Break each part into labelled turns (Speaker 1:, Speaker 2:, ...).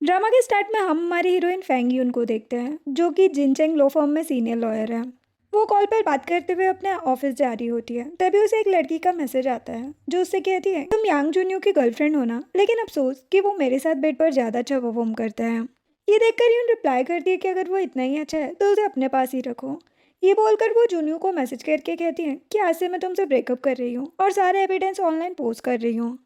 Speaker 1: Drama के start में हम हमारी हीरोइन फेंग यून को देखते हैं, जो कि जिनचेंग लो फर्म में सीनियर लॉयर है। वो कॉल पर बात करते हुए अपने ऑफिस जा रही होती है। तभी उसे एक लड़की का मैसेज आता है जो उससे कहती है, तुम यांग जुन्यू की गर्लफ्रेंड हो ना, लेकिन अफसोस कि वो मेरे साथ बेड पर ज़्यादा अच्छा परफॉर्म करता है। ये देखकर यून रिप्लाई करती है कि अगर वो इतना ही अच्छा है तो उसे अपने पास ही रखो। ये बोलकर वो जुन्यू को मैसेज करके कहती है कि आज से मैं तुमसे ब्रेकअप कर रही हूँ और सारे एविडेंस ऑनलाइन पोस्ट कर रही हूँ।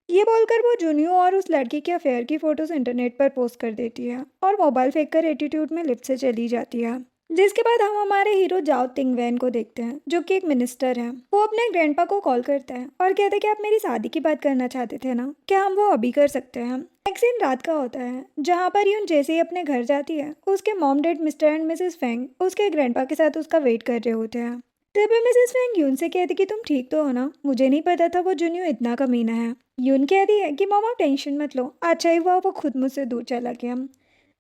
Speaker 1: ये बोलकर वो जुनियो और उस लड़की के अफेयर की फोटोज इंटरनेट पर पोस्ट कर देती है और मोबाइल फेंककर एटीट्यूड में लिफ्ट से चली जाती है। जिसके बाद हम हमारे हीरो जाओ तिंग वैन को देखते हैं, जो कि एक मिनिस्टर है। वो अपने ग्रैंडपा को कॉल करता है और कहता है कि आप मेरी शादी की बात करना चाहते थे ना, क्या हम वो अभी कर सकते हैं। नेक्स्ट सीन रात का होता है, जहाँ पर यून जैसे ही अपने घर जाती है, उसके mom dad mister and Mrs Feng उसके ग्रैंडपा के साथ उसका वेट कर रहे होते हैं। तभी मिसेस फेंग यून से कहती कि तुम ठीक तो हो ना, मुझे नहीं पता था वो जुनियो इतना कमीना है। यून कहती है कि मॉम आप टेंशन मत लो, अच्छा ही हुआ वो खुद मुझसे दूर चला गया।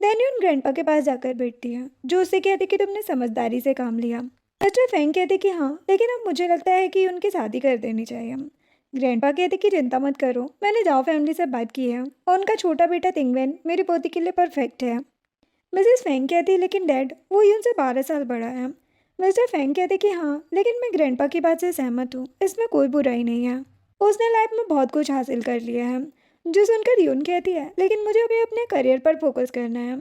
Speaker 1: देन यून ग्रैंडपा के पास जाकर बैठती है, जो उससे कहती कि तुमने समझदारी से काम लिया। मिस्टर फेंग कहते कि हाँ, लेकिन अब मुझे लगता है कि उनकी शादी कर देनी चाहिए। ग्रैंडपा कहते कि चिंता मत करो, मैंने जाओ फैमिली से बात की है और उनका छोटा बेटा तिंगवेन मेरी पोती के लिए परफेक्ट है। मिसेस फेंग कहती लेकिन डैड वो यून से 12 साल बड़ा है। मिस्टर फेंग कहते कि हाँ, लेकिन मैं ग्रैंडपा की बात से सहमत हूँ, इसमें कोई बुराई नहीं है। उसने लाइफ में बहुत कुछ हासिल कर लिया है। जो सुनकर यून कहती है लेकिन मुझे अभी अपने करियर पर फोकस करना है।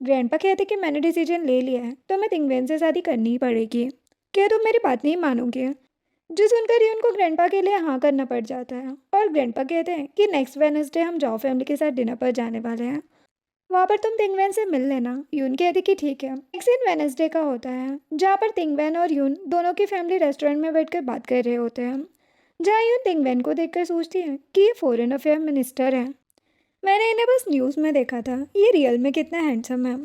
Speaker 1: ग्रैंडपा कहते कि मैंने डिसीजन ले लिया है तो मैं तिंगवेन से शादी करनी ही पड़ेगी। क्या तुम मेरी बात नहीं मानोगे? जो सुनकर यून को ग्रैंडपा के लिए हाँ करना पड़ जाता है और ग्रैंडपा कहते हैं कि नेक्स्ट वेडनेसडे हम जाओ फैमिली के साथ डिनर पर जाने वाले हैं, वहाँ पर तुम तिंगवेन से मिल लेना। यून कहती कि ठीक है। एक सीन वेनसडे का होता है, जहाँ पर तिंगवेन और यून दोनों की फैमिली रेस्टोरेंट में बैठकर बात कर रहे होते हैं। जहाँ यून तिंगवेन को देखकर सोचती है कि ये फॉरेन अफेयर मिनिस्टर है, मैंने इन्हें बस न्यूज़ में देखा था, ये रियल में कितना हैंडसम है।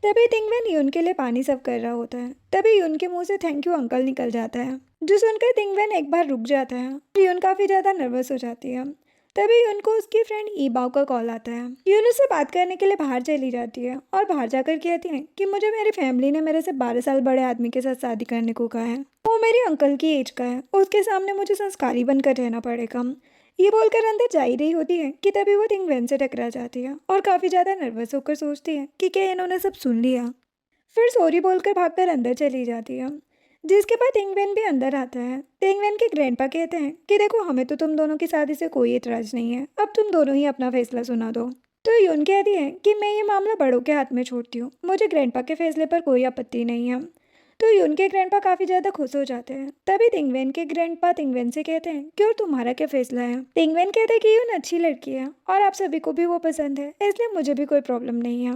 Speaker 1: तभी तिंगवेन यून के लिए पानी सर्व कर रहा होता है। तभी यून के मुंह से थैंक यू अंकल निकल जाता है, जो सुनकर तिंगवेन एक बार रुक जाता है और यून काफ़ी ज़्यादा नर्वस हो जाती है। तभी यून को उसकी फ्रेंड ईबाओ का कॉल आता है। यून उससे बात करने के लिए बाहर चली जाती है और बाहर जाकर कहती है कि मुझे मेरी फैमिली ने मेरे से 12 साल बड़े आदमी के साथ शादी करने को कहा है, वो मेरे अंकल की एज का है, उसके सामने मुझे संस्कारी बनकर रहना पड़ेगा। ये बोलकर अंदर जा ही रही होती है कि तभी वो तिंगवेन से टकरा जाती है और काफ़ी ज़्यादा नर्वस होकर सोचती है कि क्या इन्होंने सब सुन लिया। फिर सॉरी बोलकर भागकर अंदर चली जाती है। जिसके बाद तिंगवेन भी अंदर आता है। तिंगवेन के ग्रैंडपा कहते हैं कि देखो हमें तो तुम दोनों की शादी से कोई एतराज़ नहीं है, अब तुम दोनों ही अपना फैसला सुना दो। तो यून कहती है कि मैं ये मामला बड़ों के हाथ में छोड़ती हूँ, मुझे ग्रैंडपा के फैसले पर कोई आपत्ति नहीं है। तो यून के ग्रैंडपा काफ़ी ज़्यादा खुश हो जाते हैं। तभी तिंगवेन के ग्रैंडपा तिंगवेन से कहते हैं कि और तुम्हारा क्या फैसला है? तिंगवेन कहते हैं कि यून अच्छी लड़की है और आप सभी को भी वो पसंद है, इसलिए मुझे भी कोई प्रॉब्लम नहीं है।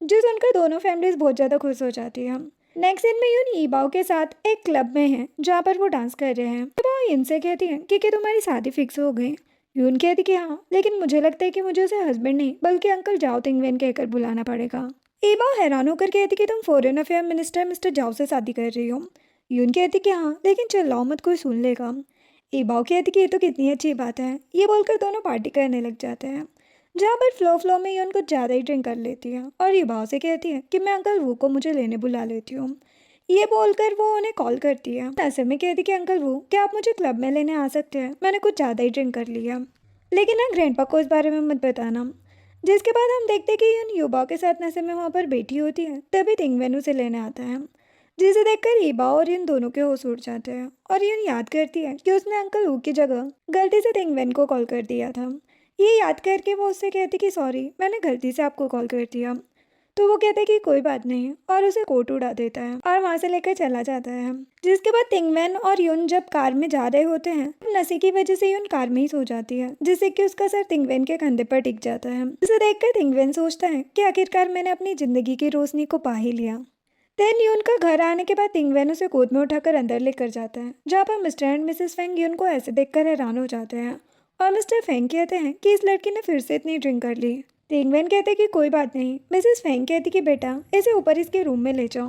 Speaker 1: जो सुनकर दोनों फैमिलीज बहुत ज़्यादा खुश हो जाती है। नेक्स्ट सीन में यून ईबाओ के साथ एक क्लब में है, जहाँ पर वो डांस कर रहे हैं। तो वो इनसे कहती हैं कि तुम्हारी शादी फिक्स हो गई। यून कहती कि हाँ, लेकिन मुझे लगता है कि मुझे उसे हस्बैंड नहीं बल्कि अंकल जाओ तिंगवेन कहकर बुलाना पड़ेगा। ईबाओ हैरान होकर कहती कि तुम फॉरेन अफेयर मिनिस्टर मिस्टर जाओ से शादी कर रही हो। यून कहती कि हाँ, लेकिन चिल्लाओ मत, कोई सुन लेगा। ईबाओ कहती कि ये तो कितनी अच्छी बात है। ये बोलकर दोनों पार्टी करने लग जाते हैं, जहाँ पर फ्लो में यून कुछ ज़्यादा ही ड्रिंक कर लेती है और ईबाओ से कहती है कि मैं अंकल वू को मुझे लेने बुला लेती हूँ। ये बोलकर वो उन्हें कॉल करती है। ऐसे में कहती कि अंकल वो क्या आप मुझे क्लब में लेने आ सकते हैं, मैंने कुछ ज़्यादा ही ड्रिंक कर लिया, लेकिन ना ग्रैंडपा को इस बारे में मत बताना। जिसके बाद हम देखते हैं कि यून युबाओ के साथ नशे में वहाँ पर बैठी होती है। तभी तिंगवेन उसे लेने आता है, जिसे देखकर ईबाओ और यून दोनों के होश उड़ जाते हैं और यून याद करती है कि उसने अंकल वू की जगह गलती से तिंगवेन को कॉल कर दिया था। ये याद करके वो उससे कहती कि सॉरी, मैंने गलती से आपको कॉल कर दिया। तो वो कहता है कि कोई बात नहीं और उसे कोट उड़ा देता है और वहाँ से लेकर चला जाता है। जिसके बाद तिंगवेन और यून जब कार में जा रहे होते हैं, नशे की वजह से यून कार में ही सो जाती है, जिससे कि उसका सर तिंगवेन के कंधे पर टिक जाता है। इसे देखकर तिंगवेन सोचता है कि आखिरकार मैंने अपनी जिंदगी की रोशनी को पा ही लिया। देन यून का घर आने के बाद तिंगवेन उसे गोद में उठाकर अंदर लेकर जाता है, जहाँ पर मिस्टर एंड मिसेस फेंग यून को ऐसे देखकर हैरान हो जाते हैं और मिस्टर फेंग कहते हैं कि इस लड़की ने फिर से इतनी ड्रिंक कर ली। तिंगवेन कहते कि कोई बात नहीं। मिसेस फेंग कहती कि बेटा इसे ऊपर इसके रूम में ले जाओ।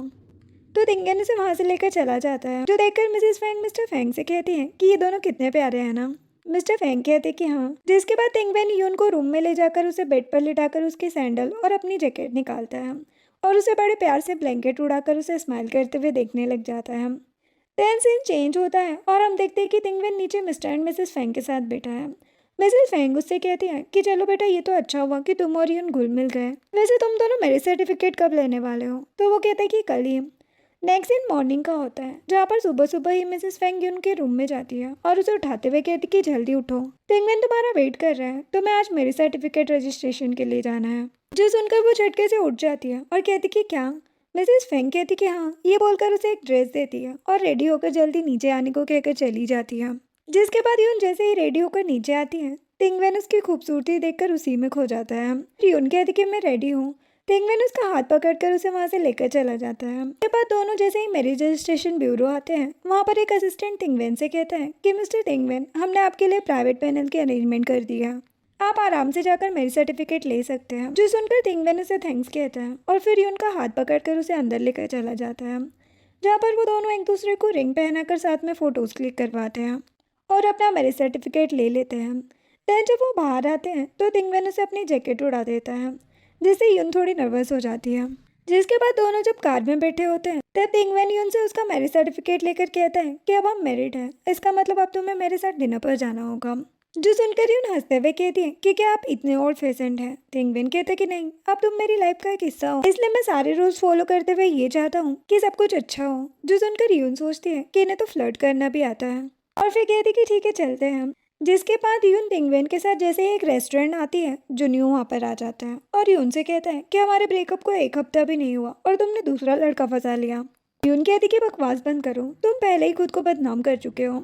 Speaker 1: तो तिंगवेन उसे वहाँ से लेकर चला जाता है, जो देखकर मिसेस फेंग मिस्टर फेंग से कहती हैं कि ये दोनों कितने प्यारे हैं ना। मिस्टर फेंग कहते कि हाँ। जिसके बाद तिंगवेन यून को रूम में ले जाकर उसे बेड पर लिटाकर उसके सैंडल और अपनी जैकेट निकालता है और उसे बड़े प्यार से ब्लैंकेट उड़ाकर उसे स्माइल करते हुए देखने लग जाता है। देन सीन चेंज होता है और हम देखते हैं कि तिंगवेन नीचे मिस्टर एंड मिसेस फेंग के साथ बैठा है। मिसेस फेंग उससे कहती है कि चलो बेटा ये तो अच्छा हुआ कि तुम और यून घुल मिल गए। वैसे तुम दोनों मेरे सर्टिफिकेट कब लेने वाले हो? तो वो कहता है कि कल ही। नेक्स्ट दिन मॉर्निंग का होता है जहाँ पर सुबह सुबह ही मिसेस फेंग यून के रूम में जाती है और उसे उठाते हुए कहती कि जल्दी उठो, टिंगवेन तुम्हारा वेट कर रहा है, तुम्हें आज मेरी सर्टिफिकेट रजिस्ट्रेशन के लिए जाना है। जो सुनकर वो झटके से उठ जाती है और कहती कि क्या? मिसेस फेंग कहती कि हाँ, ये बोलकर उसे एक ड्रेस देती है और रेडी होकर जल्दी नीचे आने को कहकर चली जाती है। जिसके बाद यून जैसे ही रेडी होकर नीचे आती है, टिंगवेन उसकी खूबसूरती देखकर उसी में खो जाता है। यून कहती कि मैं रेडी हूँ। टिंगवेन उसका हाथ पकड़कर उसे वहाँ से लेकर चला जाता है। उसके बाद दोनों जैसे ही मैरिज रजिस्ट्रेशन ब्यूरो आते हैं, वहाँ पर एक असिस्टेंट टिंगवेन से कहता है कि मिस्टर टिंगवेन, हमने आपके लिए प्राइवेट पैनल की अरेंजमेंट कर दिया, आप आराम से जाकर मेरी सर्टिफिकेट ले सकते हैं। जो सुनकर टिंगवेन उसे थैंक्स कहता है और फिर यून का हाथ पकड़कर उसे अंदर लेकर चला जाता है, जहाँ पर वो दोनों एक दूसरे को रिंग पहनाकर साथ में फ़ोटोज़ क्लिक करवाते हैं और अपना मैरिज सर्टिफिकेट ले लेते हैं। देन जब वो बाहर आते हैं तो टिंगवेन उसे अपनी जैकेट उड़ा देता है, जिससे यून थोड़ी नर्वस हो जाती है। जिसके बाद दोनों जब कार में बैठे होते हैं तब टिंगवेन यून से उसका मैरिज सर्टिफिकेट लेकर कहता है कि अब हम मैरिड हैं, इसका मतलब अब तुम्हें मेरे साथ डिनर पर जाना होगा। जो सुनकर यून हंसते हुए कहती है कि क्या आप इतने ओल्ड फैशन्ड हैं? टिंगवेन कहते कि नहीं, अब तुम मेरी लाइफ का एक हिस्सा हो, इसलिए मैं सारे रूल्स फॉलो करते हुए ये चाहता हूँ कि सब कुछ अच्छा हो। जो सुनकर यून सोचती है कि इन्हें तो फ्लर्ट करना भी आता है और फिर कहती कि ठीक है चलते हैं। जिसके बाद यून टिंगवेन के साथ जैसे ही एक रेस्टोरेंट आती है, जुनियो वहाँ पर आ जाता है और यून से कहता है कि हमारे ब्रेकअप को एक हफ्ता भी नहीं हुआ और तुमने दूसरा लड़का फंसा लिया। यून कहती कि बकवास बंद करो, तुम पहले ही खुद को बदनाम कर चुके हो।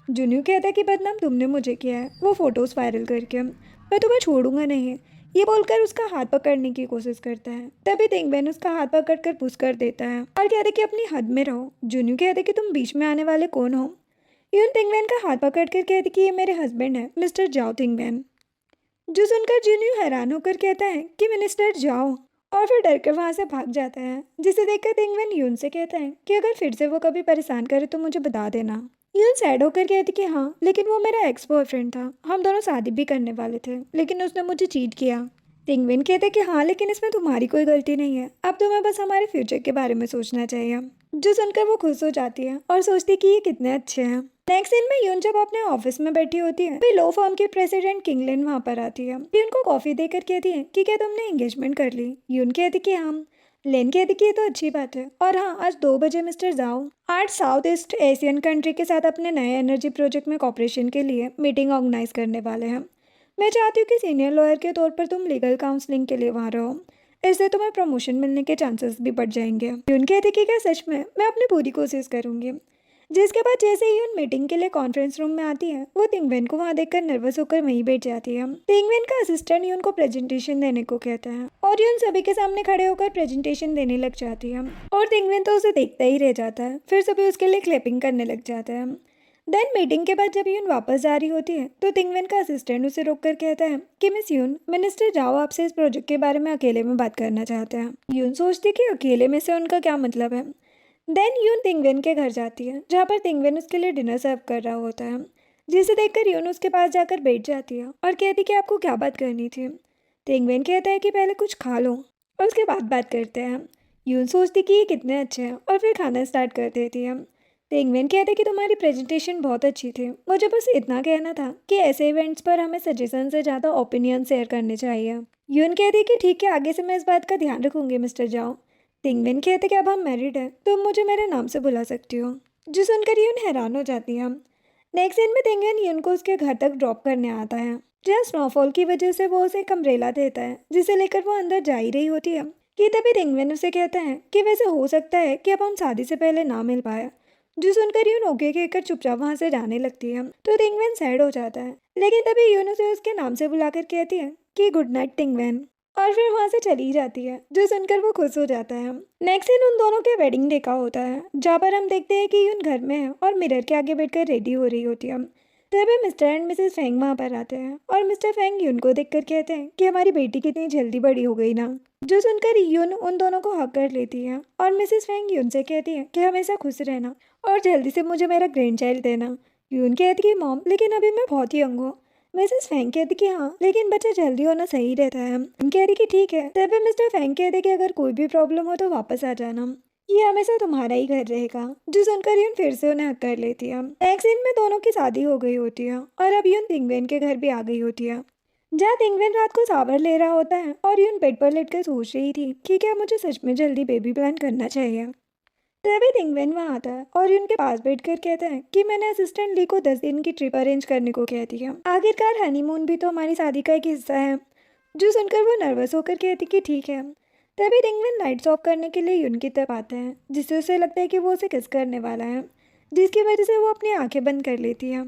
Speaker 1: जुनियो कहता है कि बदनाम तुमने मुझे किया है, वो फोटोज़ वायरल करके, मैं तुम्हें छोड़ूंगा नहीं। ये बोलकर उसका हाथ पकड़ने की कोशिश करता है, तभी टिंगवेन उसका हाथ पकड़कर पुश कर देता है और कहता है कि अपनी हद में रहो। जुनियो कहता है कि तुम बीच में आने वाले कौन हो? यून टिंगवेन का हाथ पकड़कर कहती कि ये मेरे हस्बैंड है, मिस्टर जाओ टिंगवेन। जो सुनकर जुनियो हैरान होकर कहता है कि मिनिस्टर जाओ और फिर डर कर वहाँ से भाग जाता है। जिसे देखकर टिंगवेन यून से कहता है कि अगर फिर से वो कभी परेशान करे तो मुझे बता देना। यून सैड होकर कहती कि हाँ, लेकिन वो मेरा एक्स बॉयफ्रेंड था, हम दोनों शादी भी करने वाले थे, लेकिन उसने मुझे चीट किया। टिंगवेन कहते कि हाँ, लेकिन इसमें तुम्हारी कोई गलती नहीं है, अब तुम्हें बस हमारे फ्यूचर के बारे में सोचना चाहिए। जो सुनकर वो खुश हो जाती है और सोचती कि ये कितने अच्छे हैं। नेक्स्ट दिन में यून जब अपने ऑफिस में बैठी होती है, फिर लो फर्म की प्रेसिडेंट किंगलिन वहाँ पर आती है। यून को कॉफी देकर कहती है कि क्या तुमने एंगेजमेंट कर ली? यून कहती कि हाँ। लेन कहती कि ये तो अच्छी बात है और हाँ, आज 2 बजे मिस्टर जाओ आज साउथ ईस्ट एशियन कंट्री के साथ अपने नए एनर्जी प्रोजेक्ट में कॉपरेशन के लिए मीटिंग ऑर्गेनाइज करने वाले हैं। मैं चाहती हूँ कि सीनियर लॉयर के तौर पर तुम लीगल काउंसलिंग के लिए वहाँ रहो, इससे तुम्हें प्रमोशन मिलने के चांसेस भी बढ़ जाएंगे। यून कहती कि क्या सच में? मैं अपनी पूरी कोशिश करूँगी। जिसके बाद जैसे ही यून मीटिंग के लिए कॉन्फ्रेंस रूम में आती है, वो टिंगवेन को वहाँ देखकर नर्वस होकर वहीं बैठ जाती है। टिंगवेन का असिस्टेंट यून को प्रेजेंटेशन देने को कहता है और यून सभी के सामने खड़े होकर प्रेजेंटेशन देने लग जाती है और टिंगवेन तो उसे देखता ही रह जाता है। फिर सभी उसके लिए क्लैपिंग करने लग जाता है। देन मीटिंग के बाद जब यून वापस जा रही होती है तो टिंगवेन का असिस्टेंट उसे रोककर कहता है कि मिस यून, मिनिस्टर जाओ आपसे इस प्रोजेक्ट के बारे में अकेले में बात करना चाहते हैं। यून सोचती कि अकेले में से उनका क्या मतलब है। देन यून टिंगवेन के घर जाती है, जहाँ पर टिंगवेन उसके लिए डिनर सर्व कर रहा होता है। जिसे देखकर यून उसके पास जाकर बैठ जाती है और कहती कि आपको क्या बात करनी थी। टिंगवेन कहता है कि पहले कुछ खा लो और उसके बाद बात करते हैं। यून सोचती कि ये कितने अच्छे हैं और फिर खाना स्टार्ट कर देती है। टिंगवेन कहते कि तुम्हारी प्रेजेंटेशन बहुत अच्छी थी, मुझे बस इतना कहना था कि ऐसे इवेंट्स पर हमें सजेशन से ज़्यादा ओपिनियन शेयर करने चाहिए। यून कहती कि ठीक है, आगे से मैं इस बात का ध्यान रखूंगी मिस्टर जाओ। टिंगवेन कहते कि अब हम मैरिड हैं, तुम मुझे मेरे नाम से बुला सकती हो। जो सुनकर यून हैरान हो जाती है। नेक्स्ट दिन में टिंगवेन यून को उसके घर तक ड्रॉप करने आता है, जहाँ स्नोफॉल की वजह से वो उसे एक अम्ब्रेला देता है, जिसे लेकर वो अंदर जा ही रही होती है कि तभी टिंगवेन उसे कहता है कि वैसे हो सकता है कि अब हम शादी से पहले ना मिल पाए। जो सुनकर यून ओके कहकर चुपचाप वहाँ से जाने लगती है तो टिंगवेन सैड हो जाता है, लेकिन तभी यून उसे उसके नाम से बुलाकर कहती है कि गुड नाइट टिंगवेन और फिर वहाँ से चली जाती है। जो सुनकर वो खुश हो जाता है। नेक्स्ट दिन उन दोनों के वेडिंग डे का होता है, जहाँ पर हम देखते हैं कि यून घर में है और मिरर के आगे बैठकर रेडी हो रही होती है। तभी मिस्टर एंड मिसेस फेंग वहाँ पर आते हैं और मिस्टर फेंग यून को देखकर कहते हैं कि हमारी बेटी कितनी जल्दी बड़ी हो गई ना। जो सुनकर यून उन दोनों को हक कर लेती है और मिसेस फेंग यून से कहती है कि हमेशा खुश रहना और जल्दी से मुझे मेरा ग्रैंड चाइल्ड देना। यून कहती कि मॉम, लेकिन अभी मैं बहुत यंग हूँ। मिसेस फेंग कहती कि हाँ, लेकिन बच्चा जल्दी होना सही रहता है। यून कहती कि ठीक है। तभी मिस्टर फेंग कहते कि अगर कोई भी प्रॉब्लम हो तो वापस आ जाना। ये हमेशा तुम्हारा ही घर रहेगा। जो सुनकर यून फिर से उन्हें हक कर लेती है। नेक्स्ट सीन में दोनों की शादी हो गई होती है और अब यून तिंगवेन के घर भी आ गई होती है, जहाँ तिंगवेन रात को शावर ले रहा होता है और यून बेड पर लेटकर सोच रही थी कि क्या मुझे सच में जल्दी बेबी प्लान करना चाहिए। तभी तिंगवेन वहाँ आता है और यून के पास बैठकर कहता है कि मैंने असिस्टेंट ली को 10 दिन की ट्रिप अरेंज करने को कह दिया। आखिरकार हनीमून भी तो हमारी शादी का एक हिस्सा है। जो सुनकर वो नर्वस होकर कहती कि ठीक है। तभी तिंगवेन लाइट्स ऑफ करने के लिए यून की तरफ आता है, जिससे उसे लगता है कि वो उसे किस करने वाला है, जिसकी वजह से वो अपनी आंखें बंद कर लेती है।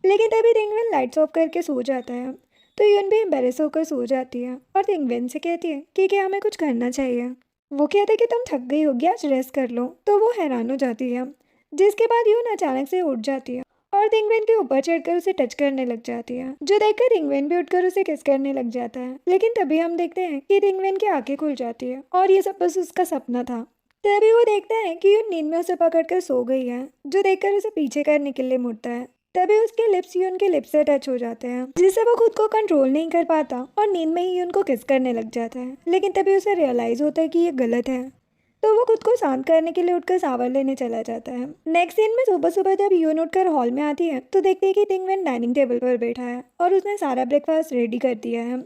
Speaker 1: लेकिन तभी तिंगवेन लाइट्स ऑफ करके सो जाता है, तो यून भी एम्बेरस होकर सो जाती है और तिंगवेन से कहती है कि क्या हमें कुछ करना चाहिए। वो कहते कि तुम थक गई होगी, आज रेस्ट कर लो। तो वो हैरान हो जाती है, जिसके बाद यून अचानक से उठ जाती है और तिंगवेन के ऊपर चढ़कर उसे टच करने लग जाती है, जो देखकर तिंगवेन भी उठकर उसे किस करने लग जाता है। लेकिन तभी हम देखते हैं कि तिंगवेन की आंखें खुल जाती है और ये सब बस उसका सपना था। तभी वो देखता है कि यून नींद में उसे पकड़कर सो गई है, जो देखकर उसे पीछे करने के लिए मुड़ता है। तभी उसके लिप्स यून के लिप्स से टच हो जाते हैं, जिससे वो खुद को कंट्रोल नहीं कर पाता और नींद में ही यून को किस करने लग जाता है। लेकिन तभी उसे रियलाइज होता है कि ये गलत है, तो वो खुद को शांत करने के लिए उठकर शावर लेने चला जाता है। नेक्स्ट सीन में सुबह सुबह जब यून उठकर हॉल में आती है तो देखते है कि तिंगवेन डाइनिंग टेबल पर बैठा है और उसने सारा ब्रेकफास्ट रेडी कर दिया है,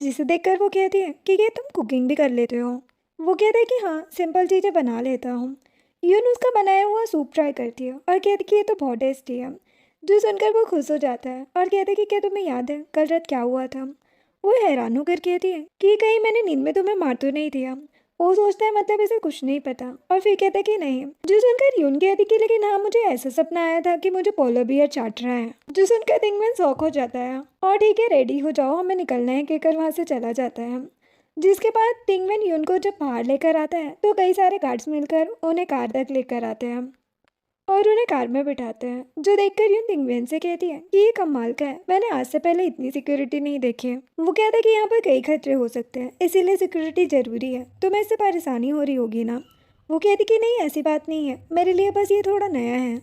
Speaker 1: जिसे देखकर वो कहती है कि ये तुम कुकिंग भी कर लेते हो। वो कहते हैं कि हाँ, सिंपल चीज़ें बना लेता हूँ। यून उसका बनाया हुआ सूप ट्राई करती है और कहती कि ये तो बहुत टेस्टी है। जो सुनकर वो खुश हो जाता है और कहता है कि क्या तुम्हें याद है कल रात क्या हुआ था। वो हैरान होकर कहती है कि कहीं मैंने नींद में तुम्हें मार तो नहीं दिया। वो सोचता है मतलब इसे कुछ नहीं पता और फिर कहता है कि नहीं। जो सुनकर यून कहती कि लेकिन हाँ, मुझे ऐसा सपना आया था कि मुझे पोलर बियर चाट रहा है। जो सुनकर तिंगवेन शौक हो जाता है और ठीक है, रेडी हो जाओ, हमें निकलना है, कहकर वहाँ से चला जाता है। जिसके बाद तिंगवेन यून को जब बाहर लेकर आता है तो कई सारे गार्ड्स मिलकर उन्हें कार तक लेकर आते हैं और उन्हें कार में बिठाते हैं। जो देखकर यून तिंगवेन से कहती है कि ये कमाल का है, मैंने आज से पहले इतनी सिक्योरिटी नहीं देखी है। वो कहता है कि यहाँ पर कई खतरे हो सकते हैं, इसीलिए सिक्योरिटी जरूरी है। तुम्हें इससे परेशानी हो रही होगी ना। वो कहती कि नहीं, ऐसी बात नहीं है, मेरे लिए बस ये थोड़ा नया है।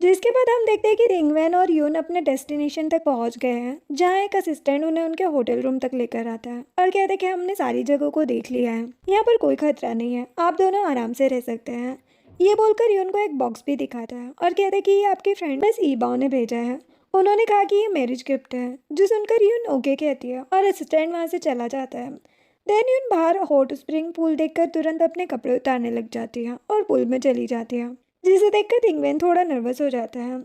Speaker 1: जिसके बाद हम देखते हैं कि तिंगवेन और यून अपने डेस्टिनेशन तक पहुंच गए हैं, जहां एक असिस्टेंट उन्हें उनके होटल रूम तक लेकर आता है और कहते हैं कि हमने सारी जगहों को देख लिया है, यहाँ पर कोई खतरा नहीं है, आप दोनों आराम से रह सकते हैं। ये बोलकर यून को एक बॉक्स भी दिखाता है और कहता है कि ये आपकी फ्रेंड मिस ईबाओ ने भेजा है, उन्होंने कहा कि ये मैरिज गिफ्ट है। जो सुनकर यून ओके कहती है और असिस्टेंट वहाँ से चला जाता है। देन यून बाहर हॉट स्प्रिंग पूल देखकर तुरंत अपने कपड़े उतारने लग जाती है और पूल में चली जाती है, जिसे देखकर तिंगवेन थोड़ा नर्वस हो जाता है।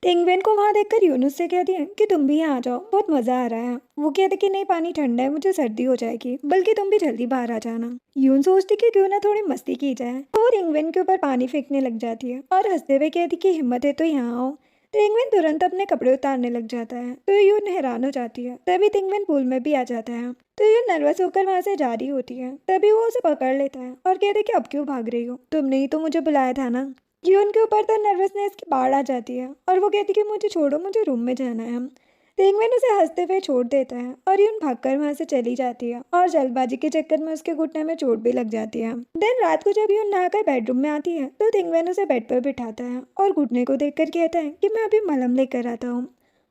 Speaker 1: तिंगवेन को वहाँ देखकर यूनुस से कहती है कि तुम भी यहाँ आ जाओ, बहुत मज़ा आ रहा है। वो कहते कि नहीं, पानी ठंडा है, मुझे सर्दी हो जाएगी, बल्कि तुम भी जल्दी बाहर आ जाना। यून सोचती कि क्यों ना थोड़ी मस्ती की जाए, तो वो तिंगवेन के ऊपर पानी फेंकने लग जाती है और हंसते हुए कहती कि हिम्मत है तो यहाँ आओ। तिंगवेन तुरंत अपने कपड़े उतारने लग जाता है, तो यून हैरान हो जाती है। तभी तिंगवेन पूल में भी आ जाता है, तो यून नर्वस होकर वहाँ से जा रही होती है। तभी वो उसे पकड़ लेता है और कहते कि अब क्यों भाग रही हो, तुमने ही तो मुझे बुलाया था ना। यून के ऊपर तो नर्वसनेस की बाढ़ आ जाती है और वो कहती कि मुझे छोड़ो, मुझे रूम में जाना है। तिंगवेन उसे हंसते हुए छोड़ देता है और यून भागकर वहाँ से चली जाती है और जल्दबाजी के चक्कर में उसके घुटने में चोट भी लग जाती है। देन रात को जब यून नहाकर बेडरूम में आती है तो तिंगवेन उसे बेड पर बिठाता है और घुटने को देखकर कहता है कि मैं अभी मलहम लेकर आता हूँ।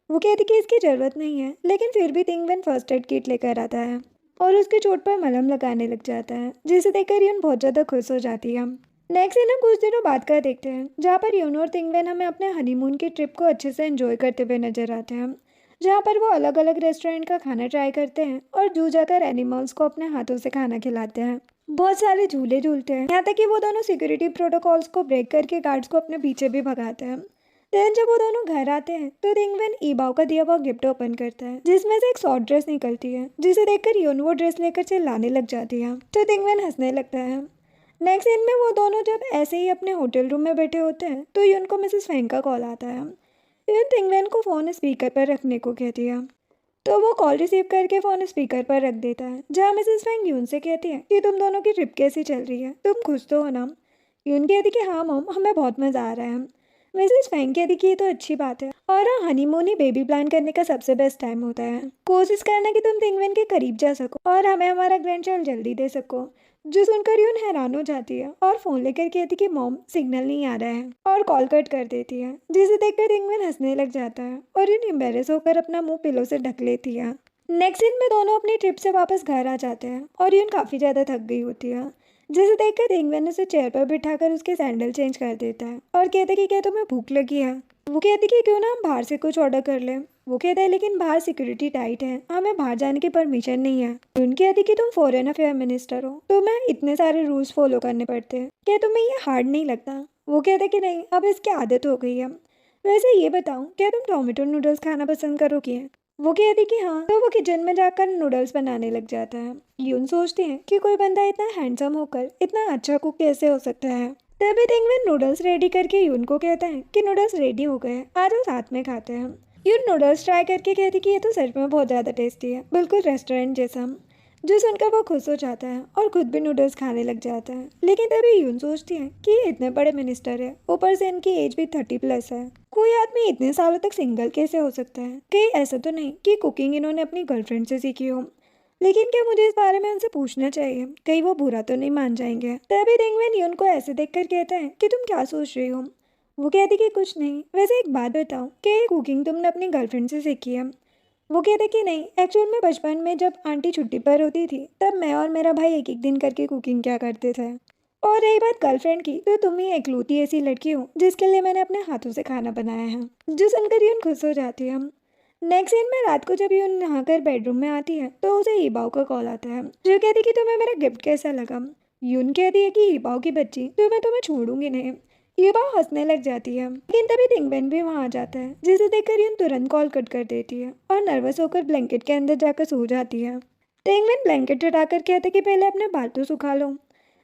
Speaker 1: वो कहती कि इसकी ज़रूरत नहीं है, लेकिन फिर भी तिंगवेन फर्स्ट एड किट लेकर आता है और उसकी चोट पर मलहम लगाने लग जाता है, जिसे देखकर यून बहुत ज़्यादा खुश हो जाती है। नेक्स्ट दिन हम कुछ दिनों बाद का देखते हैं, जहाँ पर यूनो और तिंगवेन हमें अपने हनीमून की ट्रिप को अच्छे से एंजॉय करते हुए नजर आते हैं, जहाँ पर वो अलग अलग रेस्टोरेंट का खाना ट्राई करते हैं और जू जाकर एनिमल्स को अपने हाथों से खाना खिलाते हैं। बहुत सारे झूले झूलते हैं, यहाँ तक कि वो दोनों सिक्योरिटी प्रोटोकॉल्स को ब्रेक करके गार्ड्स को अपने पीछे भी भगाते हैं। देन जब वो दोनों घर आते हैं तो तिंगवेन ईबाओ का दिया हुआ गिफ्ट ओपन करता है, जिसमें से एक शॉर्ट ड्रेस निकलती है, जिसे देखकर यून वो ड्रेस लेकर चिल्लाने लग जाती है, तो तिंगवेन हंसने लगता है। नेक्स्ट सीन में वो दोनों जब ऐसे ही अपने होटल रूम में बैठे होते हैं तो यून को मिसेस फेंग का कॉल आता है। यून तिंगवेन को फ़ोन स्पीकर पर रखने को कहती है, तो वो कॉल रिसीव करके फ़ोन स्पीकर पर रख देता है, जहाँ मिसेस फेंग यून से कहती है कि तुम दोनों की ट्रिप कैसी चल रही है, तुम खुश तो हो ना। यून कहती कि हाँ मॉम, हमें बहुत मज़ा आ रहा है। मिसेस फेंग कहती कि ये तो अच्छी बात है, और हाँ, हनीमून ही बेबी प्लान करने का सबसे बेस्ट टाइम होता है। कोशिश करना कि तुम तिंगवेन के करीब जा सको और हमें हमारा ग्रैंडचाइल्ड जल्दी दे सको। जो सुनकर यून हैरान हो जाती है और फ़ोन लेकर कहती कि मॉम, सिग्नल नहीं आ रहा है, और कॉल कट कर देती है, जिसे देखकर तिंगवेन हंसने लग जाता है और यून एम्बेरस होकर अपना मुंह पिलो से ढक लेती है। नेक्स्ट दिन में दोनों अपनी ट्रिप से वापस घर आ जाते हैं और यून काफ़ी ज़्यादा थक गई होती है, जिसे देखकर तिंगवेन उसे चेयर पर बिठाकर उसके सैंडल चेंज कर देता है और कहता है कि क्या तुम्हें भूख लगी है। वो कहती कि क्यों ना हम बाहर से कुछ ऑर्डर कर लें। वो कहता है लेकिन बाहर सिक्योरिटी टाइट है, हमें बाहर जाने की परमिशन नहीं है। उनकी कहती कि तुम फॉरेन अफेयर मिनिस्टर हो, तो मैं इतने सारे रूल्स फॉलो करने पड़ते हैं, क्या तुम्हें ये हार्ड नहीं लगता। वो कहता कि नहीं, अब इसकी आदत हो गई है। वैसे ये बताओ, क्या तुम टोमेटो नूडल्स खाना पसंद करोगी। वो कहती कि हाँ, तो वो किचन में जाकर नूडल्स बनाने लग जाता है। यून सोचते हैं कि कोई बंदा इतना हैंडसम होकर इतना अच्छा कुक कैसे हो सकता है। तभी तिंगवेन नूडल्स रेडी करके यून को कहता है कि नूडल्स रेडी हो गए, आज वो साथ में खाते हैं। यून नूडल्स ट्राई करके कहती कि ये तो सच में बहुत ज़्यादा टेस्टी है, बिल्कुल रेस्टोरेंट जैसा। जो सुनकर वो खुश हो जाता है और खुद भी नूडल्स खाने लग जाता है। लेकिन तभी यून सोचती है कि ये इतने बड़े मिनिस्टर है, ऊपर से इनकी एज भी 30+ है, कोई आदमी इतने सालों तक सिंगल कैसे हो सकता है। कहीं ऐसा तो नहीं कि कुकिंग इन्होंने अपनी गर्लफ्रेंड से सीखी हो। लेकिन क्या मुझे इस बारे में उनसे पूछना चाहिए, कहीं वो बुरा तो नहीं मान जाएंगे। तभी तिंगवेन यून को ऐसे देखकर कहता है कि तुम क्या सोच रही हो। वो कहती कि कुछ नहीं, वैसे एक बात बताओ, क्या ये कुकिंग तुमने अपनी गर्लफ्रेंड से सीखी है। वो कहते कि नहीं, एक्चुअल में बचपन में जब आंटी छुट्टी पर होती थी तब मैं और मेरा भाई एक एक दिन करके कुकिंग क्या करते थे। और रही बात गर्लफ्रेंड की, तो तुम ही इकलौती ऐसी लड़की हो जिसके लिए मैंने अपने हाथों से खाना बनाया है। जो सुनकर यून खुश हो जाती है। नेक्स्ट सीन में रात को जब यून नहाकर बेडरूम में आती है तो उसे ईबाओ का कॉल आता है, जो कहती कि तुम्हें मेरा गिफ्ट कैसा लगा। यून कहती है कि ईबाओ की बच्ची, तो मैं तुम्हें छोड़ूंगी नहीं। ईबाओ हंसने लग जाती है, लेकिन तभी तिंगवेन भी वहाँ आ जाता है, जिसे देखकर यून तुरंत कॉल कट कर देती है और नर्वस होकर ब्लैंकेट के अंदर जाकर सो जाती है। तिंगवेन ब्लैंकेट हटाकर कहते कि पहले अपने बाल तो सुखा लो।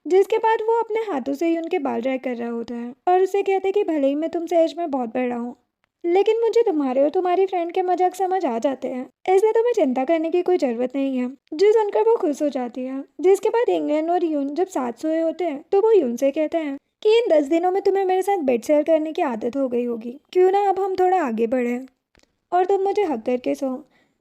Speaker 1: जिसके बाद वो अपने हाथों से यून के बाल ड्राई कर रहा होता है और उसे कहते कि भले ही मैं तुमसे एज में बहुत बड़ा हूँ, लेकिन मुझे तुम्हारे और तुम्हारी फ्रेंड के मजाक समझ आ जाते हैं, इसलिए तुम्हें चिंता करने की कोई ज़रूरत नहीं है। जो सुनकर वो खुश हो जाती है। जिसके बाद इंग्लैंड और यून जब साथ सोए होते हैं तो वो यून से कहते हैं कि इन 10 दिनों में तुम्हें मेरे साथ बेड शेयर करने की आदत हो गई होगी, क्यों ना अब हम थोड़ा आगे बढ़ें और तुम मुझे हक करके सो।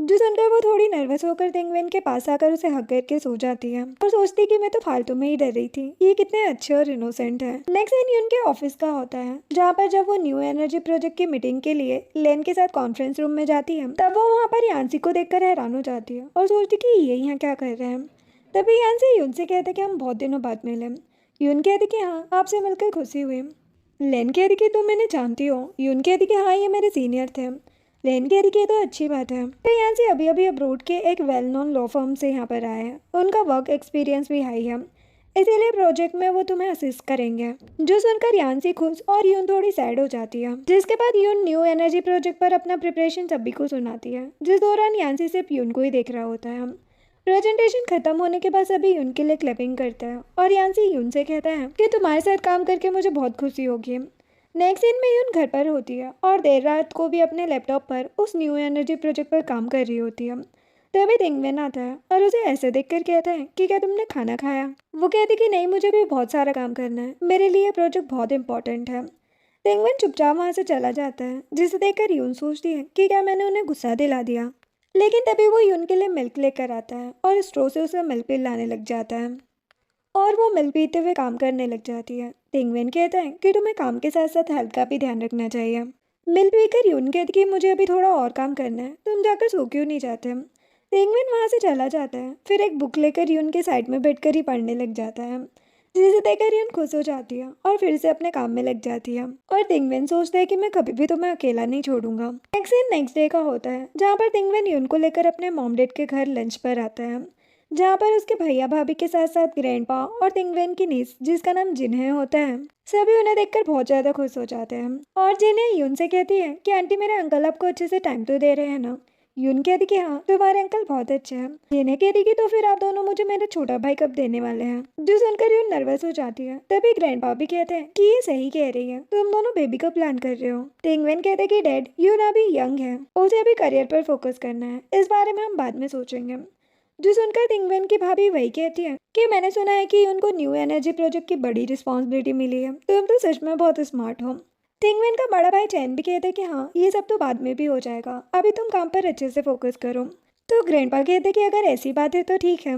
Speaker 1: जो सुनकर वो थोड़ी नर्वस होकर तिंगवेन के पास आकर उसे हक करके सो जाती है और सोचती कि मैं तो फालतू में ही डर रही थी, ये कितने अच्छे और इनोसेंट है। नेक्स्ट सीन उनके ऑफिस का होता है, जहाँ पर जब वो न्यू एनर्जी प्रोजेक्ट की मीटिंग के लिए लेन के साथ कॉन्फ्रेंस रूम में जाती है तब वो वहाँ पर यांसी को देखकर हैरान हो जाती है और सोचती कि ये यहाँ क्या कर रहे हैं। तभी यांसी यून से कहते कि हम बहुत दिनों बाद मिले। यून कहती कि हाँ, आपसे मिलकर खुशी हुई। लेन कहती कि तुम मैंने जानती हो। यून कहती कि हाँ, ये मेरे सीनियर थे। लेन कहती कि तो अच्छी बात है, तो यहाँ से अभी अभी अब्रोड के एक वेल नोन लॉ फर्म से यहाँ पर आए हैं, उनका वर्क एक्सपीरियंस भी हाई है, इसीलिए प्रोजेक्ट में वो तुम्हें असिस्ट करेंगे। जो सुनकर यांसी खुश और यून थोड़ी सैड हो जाती है। जिसके बाद यून न्यू एनर्जी प्रोजेक्ट पर अपना प्रिपरेशन सभी को सुनाती है, जिस दौरान यांसी सिर्फ यून को ही देख रहा होता है। प्रेजेंटेशन खत्म होने के बाद सभी यून के लिए क्लैपिंग करता है और यांसी यून से कहता है कि तुम्हारे साथ काम करके मुझे बहुत खुशी होगी। नेक्स्ट सीन में यून घर पर होती है और देर रात को भी अपने लैपटॉप पर उस न्यू एनर्जी प्रोजेक्ट पर काम कर रही होती है। तभी तिंगवेन आता है और उसे ऐसे देखकर कहता है कि क्या तुमने खाना खाया। वो कहती कि नहीं, मुझे भी बहुत सारा काम करना है, मेरे लिए ये प्रोजेक्ट बहुत इंपॉर्टेंट है। तिंगवेन चुपचाप वहाँ से चला जाता है, जिसे देखकर यून सोचती है कि क्या मैंने उन्हें गुस्सा दिला दिया। लेकिन तभी वो यून के लिए मिल्क लेकर आता है और स्ट्रो से उसे मिल्क पिलाने लग जाता है और वो मिल्क पीते हुए काम करने लग जाती है। तिंगवेन कहता है कि तुम्हें काम के साथ साथ हेल्थ का भी ध्यान रखना चाहिए। मिल्क पीकर यून कहती कि मुझे अभी थोड़ा और काम करना है, तुम जाकर सो क्यों नहीं जाते। तिंगवेन वहाँ से चला जाता है, फिर एक बुक लेकर यून के साइड में बैठकर ही पढ़ने लग जाता है, जिसे देखकर यून खुश हो जाती है और फिर से अपने काम में लग जाती है। और तिंगवेन सोचता है कि मैं कभी भी तुम्हें अकेला नहीं छोड़ूंगा। नेक्स्ट डे का होता है, जहाँ पर तिंगवेन यून को लेकर अपने मॉम डैड के घर लंच पर आता है, जहाँ पर उसके भैया भाभी के साथ साथ ग्रैंडपा और तिंगवेन की नीस, जिसका नाम जिन्हे होता है, सभी उन्हें देखकर बहुत ज़्यादा खुश हो जाते हैं। और जिन्हे यून से कहती है कि आंटी, मेरे अंकल आपको अच्छे से टाइम तो दे रहे हैं ना। यून कहती कि हाँ, तुम्हारे अंकल बहुत अच्छे हैं। जिन्हे कहती कि तो फिर आप दोनों मुझे मेरा छोटा भाई कब देने वाले हैं। जो सुनकर यून नर्वस हो जाती है। तभी ग्रैंडपा भी कहते हैं कि ये सही कह रही है, तुम दोनों बेबी का प्लान कर रहे हो। तिंगवेन कहते कि डैड, यून अभी यंग है, उसे अभी करियर पर फोकस करना है, इस बारे में हम बाद में सोचेंगे। जो सुनकर तिंगवेन की भाभी वही कहती है कि मैंने सुना है कि उनको न्यू एनर्जी प्रोजेक्ट की बड़ी रिस्पॉन्सिबिलिटी मिली है, तुम तो सच में बहुत स्मार्ट हो। तिंगवेन का बड़ा भाई चैन भी कहता है कि हाँ, ये सब तो बाद में भी हो जाएगा, अभी तुम काम पर अच्छे से फोकस करो। तो ग्रैंडपा कहते कि अगर ऐसी बात है तो ठीक है।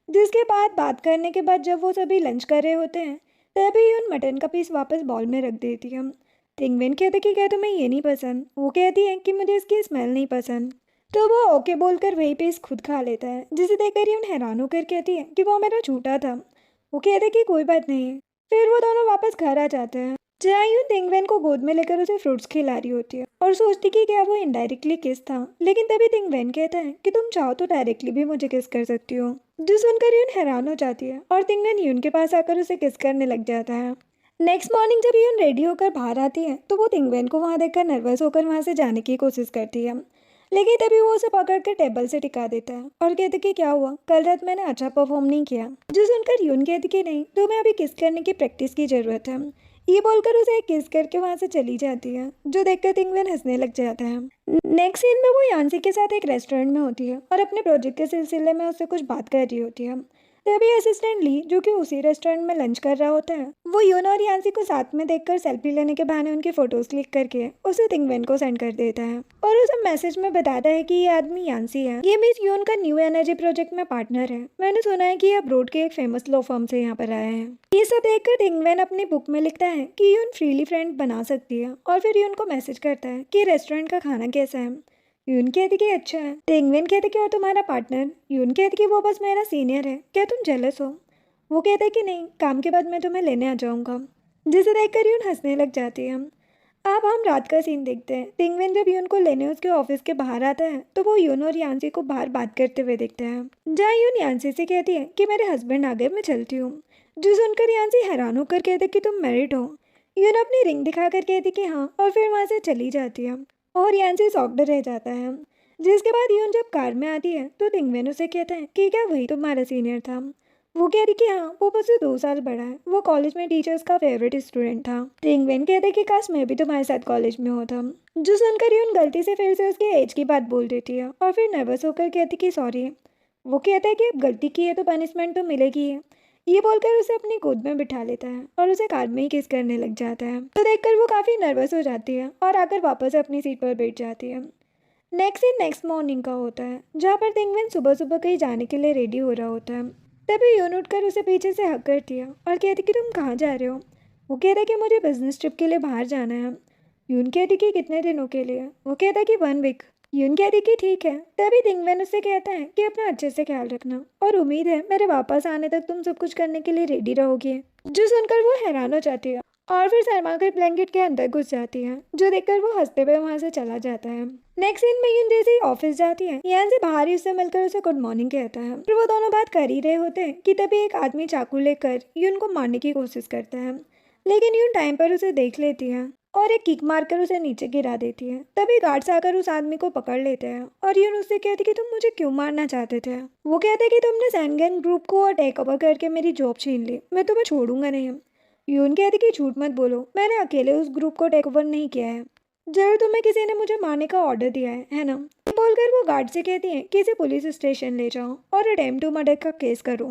Speaker 1: जिसके बाद बात करने के बाद जब वो सभी लंच कर रहे होते हैं तभी यून मटन का पीस वापस बॉल में रख देती है। तिंगवेन कहते कि क्या तुम्हें ये नहीं पसंद। वो कहती है कि मुझे इसकी स्मेल नहीं पसंद। तो वो ओके बोलकर वही पीस खुद खा लेता है, जिसे देखकर यून हैरान होकर कहती है कि वो मेरा झूठा था। वो कहते कि कोई बात नहीं। फिर वो दोनों वापस घर आ जाते हैं, जहाँ यून तिंगवेन को गोद में लेकर उसे फ्रूट्स खिला रही होती है और सोचती कि क्या वो इनडायरेक्टली किस था। लेकिन तभी तिंगवेन कहता है कि तुम चाहो तो डायरेक्टली भी मुझे किस कर सकती हो, जो सुनकर यून हैरान हो जाती है और तिंगवेन यून के पास आकर उसे किस करने लग जाता है। नेक्स्ट मॉर्निंग जब यून रेडी होकर बाहर आती है तो वो तिंगवेन को वहाँ देखकर नर्वस होकर वहाँ से जाने की कोशिश करती है, लेकिन तभी वो उसे पकड़ कर टेबल से टिका देता है और कहते कि क्या हुआ, कल रात मैंने अच्छा परफॉर्म नहीं किया। जो सुनकर यून कहती कि नहीं, तुम्हें अभी किस करने की प्रैक्टिस की ज़रूरत है। ये बोलकर उसे एक किस करके वहाँ से चली जाती है, जो देखकर तिंगवेन हंसने लग जाता है। नेक्स्ट सीन में वो यान्सी के साथ एक रेस्टोरेंट में होती है और अपने प्रोजेक्ट के सिलसिले में उससे कुछ बात कर रही होती है। तभी असिस्टेंट ली, जो कि उसी रेस्टोरेंट में लंच कर रहा होता है, वो यून और यान्सी को साथ में देखकर सेल्फी लेने के बहाने उनकी फोटोज क्लिक करके उसे तिंगवेन को सेंड कर देता है और उसे मैसेज में बताता है कि ये आदमी यान्सी है, ये मिस यून का न्यू एनर्जी प्रोजेक्ट में पार्टनर है। मैंने सुना है कि ये अब्रोड के एक फेमस लॉ फर्म से यहाँ पर आया है। ये सब देखकर तिंगवेन अपनी बुक में लिखता है कि यून फ्रीली फ्रेंड बना सकती है और फिर यून को मैसेज करता है कि रेस्टोरेंट का खाना कैसा है। यून कहती कि अच्छा है। तिंगवेन कहते कि और तुम्हारा पार्टनर। यून कहती कि वो बस मेरा सीनियर है, क्या तुम जेलस हो। वो कहते कि नहीं, काम के बाद मैं तुम्हें लेने आ जाऊँगा, जिसे देखकर यून हंसने लग जाती है। अब हम रात का सीन देखते हैं। तिंगवेन जब यून को लेने उसके ऑफिस के बाहर आता है तो वो यून और यान्सी को बाहर बात करते हुए देखते हैं, जहाँ यून यान्सी से कहती है कि मेरे हस्बैंड आ गए, मैं चलती हूँ। जो सुनकर यान्सी हैरान होकर कहते कि तुम मैरिड हो। यून अपनी रिंग दिखाकर कहती कि हाँ, और फिर वहाँ से चली जाती है और यान्सी शॉक्ड रह जाता है। जिसके बाद यून जब कार में आती है तो तिंगवेन उसे कहता है कि क्या वही तुम्हारा सीनियर था। वो कह रही कि हाँ, वो मुझसे 2 साल बड़ा है, वो कॉलेज में टीचर्स का फेवरेट स्टूडेंट था। तिंगवेन कहते कि काश मैं भी तुम्हारे साथ कॉलेज में होता। जो सुनकर यून गलती से फिर से उसके एज की बात बोल देती है और फिर नर्वस होकर कहती कि सॉरी। वो कहता है कि अब गलती की है तो पनिशमेंट तो मिलेगी ही। ये बोलकर उसे अपनी गोद में बिठा लेता है और उसे कार में ही किस करने लग जाता है। तो देखकर वो काफ़ी नर्वस हो जाती है और आकर वापस अपनी सीट पर बैठ जाती है। नेक्स्ट मॉर्निंग का होता है, जहाँ पर तिंगवेन सुबह सुबह कहीं जाने के लिए रेडी हो रहा होता है। तभी यून उठकर उसे पीछे से हक करती है और कहती कि तुम कहाँ जा रहे हो। वो कहता कि मुझे बिजनेस ट्रिप के लिए बाहर जाना है। यून कहती कि कितने दिनों के लिए। वो कहता कि 1 वीक। यून कहती कि ठीक है। तभी तिंगवेन उससे कहता है कि अपना अच्छे से ख्याल रखना और उम्मीद है मेरे वापस आने तक तुम सब कुछ करने के लिए रेडी रहोगी। जो सुनकर वो हैरान हो जाती है और फिर शर्मा कर ब्लैंकेट के अंदर घुस जाती है, जो देखकर वो हंसते हुए वहाँ से चला जाता है। नेक्स्ट सीन में यून जैसे ही ऑफिस जाती है, यहाँ से बाहर ही उससे मिलकर उसे गुड मॉर्निंग कहता है। फिर वो दोनों बात कर ही रहे होते हैं कि तभी एक आदमी चाकू लेकर यून को मारने की कोशिश करता है, लेकिन यून टाइम पर उसे देख लेती है और एक किक मारकर उसे नीचे गिरा देती है। तभी गार्ड्स आकर उस आदमी को पकड़ लेते हैं और यून उससे कहती कि तुम मुझे क्यों मारना चाहते थे। वो कहते कि तुमने सैनगन ग्रुप को टेक ओवर करके मेरी जॉब छीन ली, मैं तुम्हें छोड़ूंगा नहीं। यून कहती कि झूठ मत बोलो, मैंने अकेले उस ग्रुप को टेक ओवर नहीं किया है, जरूर तुम्हें किसी ने मुझे मारने का ऑर्डर दिया है ना। बोलकर वो गार्ड से कहती है कि इसे पुलिस स्टेशन ले जाओ और अटेम्प्ट टू मर्डर का केस करो।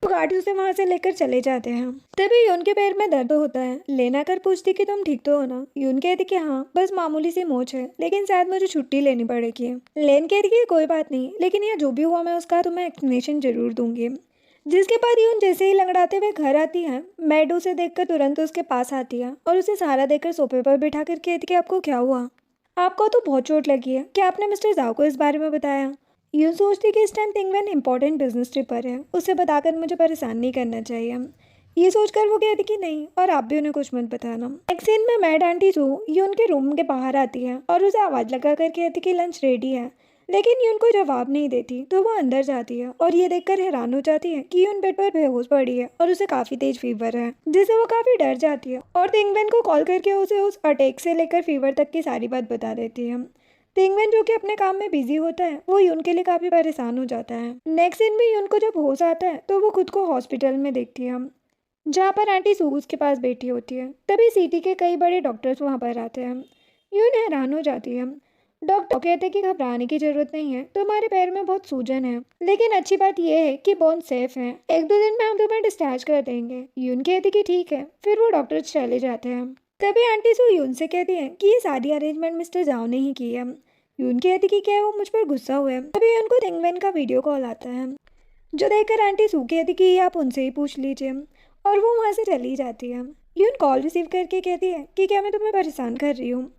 Speaker 1: तो गार्ड उसे वहाँ से लेकर चले जाते हैं। तभी यून के पैर में दर्द होता है। लेना कर पूछती कि तुम ठीक तो हो ना। यून कहती कि हाँ, बस मामूली सी मोच है, लेकिन शायद मुझे छुट्टी लेनी पड़ेगी। लेन कहती कि कोई बात नहीं, लेकिन यह जो भी हुआ मैं उसका तुम्हें एक्सप्लेनेशन जरूर दूंगी। जिसके बाद यून जैसे ही लंगड़ाते हुए घर आती है, मैड उसे देखकर तुरंत उसके पास आती है और उसे सहारा देकर सोफे पर बिठा कर कहती कि आपको क्या हुआ, आपको तो बहुत चोट लगी है, क्या आपने मिस्टर जाओ को इस बारे में बताया। यून सोचती कि इस टाइम तिंगवेन इंपॉर्टेंट बिजनेस ट्रिप पर है, उसे बताकर मुझे परेशान नहीं करना चाहिए। ये सोचकर वो कहती कि नहीं, और आप भी उन्हें कुछ मत बताना। नेक्स्ट सीन में मैड आंटी सू यून के रूम के बाहर आती है और उसे आवाज़ लगा कर कहती कि लंच रेडी है, लेकिन यून को जवाब नहीं देती। तो वो अंदर जाती है और ये देखकर हैरान हो जाती है कि यून बेड पर बेहोश पड़ी है और उसे काफ़ी तेज फीवर है, जिससे वो काफ़ी डर जाती है और तिंगवेन को कॉल करके उसे उस अटैक से लेकर फीवर तक की सारी बात बता देती है। तिंगवेन जो कि अपने काम में बिजी होता है, वो यून के लिए काफ़ी परेशान हो जाता है। नेक्स्ट सीन में यून को जब होश आता है तो वो खुद को हॉस्पिटल में देखती है, जहाँ पर आंटी सू उसके पास बैठी होती है। तभी सिटी के कई बड़े डॉक्टर्स वहाँ पर आते हैं। यून हैरान हो जाती है। डॉक्टर कहते हैं कि घबराने की जरूरत नहीं है, तुम्हारे पैर में बहुत सूजन है, लेकिन अच्छी बात यह है कि बोन सेफ है, 1-2 दिन में हम तुम्हें डिस्चार्ज कर देंगे। यून कहती कि ठीक है। फिर वो डॉक्टर चले जाते हैं। तभी आंटी सू यून से कहती है कि ये सारी अरेंजमेंट मिस्टर जाओ ने ही की है। यून कहती कि क्या वो मुझ पर गुस्सा हुआ है। तभी उनको तिंगवेन का वीडियो कॉल आता है, जो देखकर आंटी सू कहती कि आप उनसे ही पूछ लीजिए, और वो वहाँ से चली जाती है। यून कॉल रिसीव करके कहती है कि क्या मैं तुम्हें परेशान कर रही हूँ।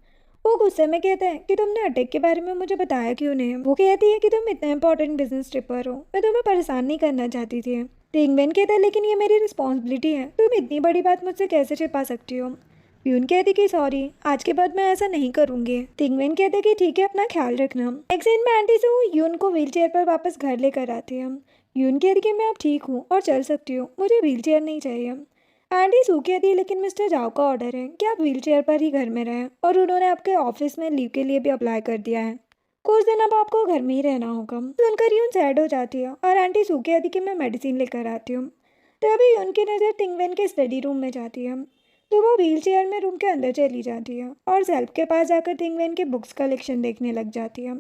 Speaker 1: वो गुस्से में कहता है कि तुमने अटैक के बारे में मुझे बताया क्यों नहीं। वो कहती है कि तुम इतना इंपॉर्टेंट बिजनेस ट्रिप पर हो, मैं तुम्हें परेशान नहीं करना चाहती थी। तिंगवेन कहता है लेकिन ये मेरी रिस्पॉन्सिबिलिटी है, तुम इतनी बड़ी बात मुझसे कैसे छिपा सकती हो। यून कहती कि सॉरी, आज के बाद मैं ऐसा नहीं करूंगी। तिंगवेन कहते कि ठीक है, अपना ख्याल रखना। नेक्स्ट सीन में आंटी सू यून को व्हीलचेयर पर वापस घर लेकर आती है। यून कहती कि मैं अब ठीक हूँ और चल सकती हूँ, मुझे व्हीलचेयर नहीं चाहिए। आंटी सू कहती है लेकिन मिस्टर जाओ का ऑर्डर है कि आप व्हीलचेयर पर ही घर में रहें और उन्होंने आपके ऑफिस में लीव के लिए भी अप्लाई कर दिया है। कुछ दिन अब आपको घर में ही रहना होगा। सुनकर यून सैड हो जाती है और आंटी सू कहती कि मैं मेडिसिन लेकर आती हूँ। तभी यून की नज़र तिंगवेन के स्टडी रूम में जाती है, तो वो व्हील चेयर में रूम के अंदर चली जाती है और सेल्फ के पास जाकर तिंगवेन के बुक्स कलेक्शन देखने लग जाती है।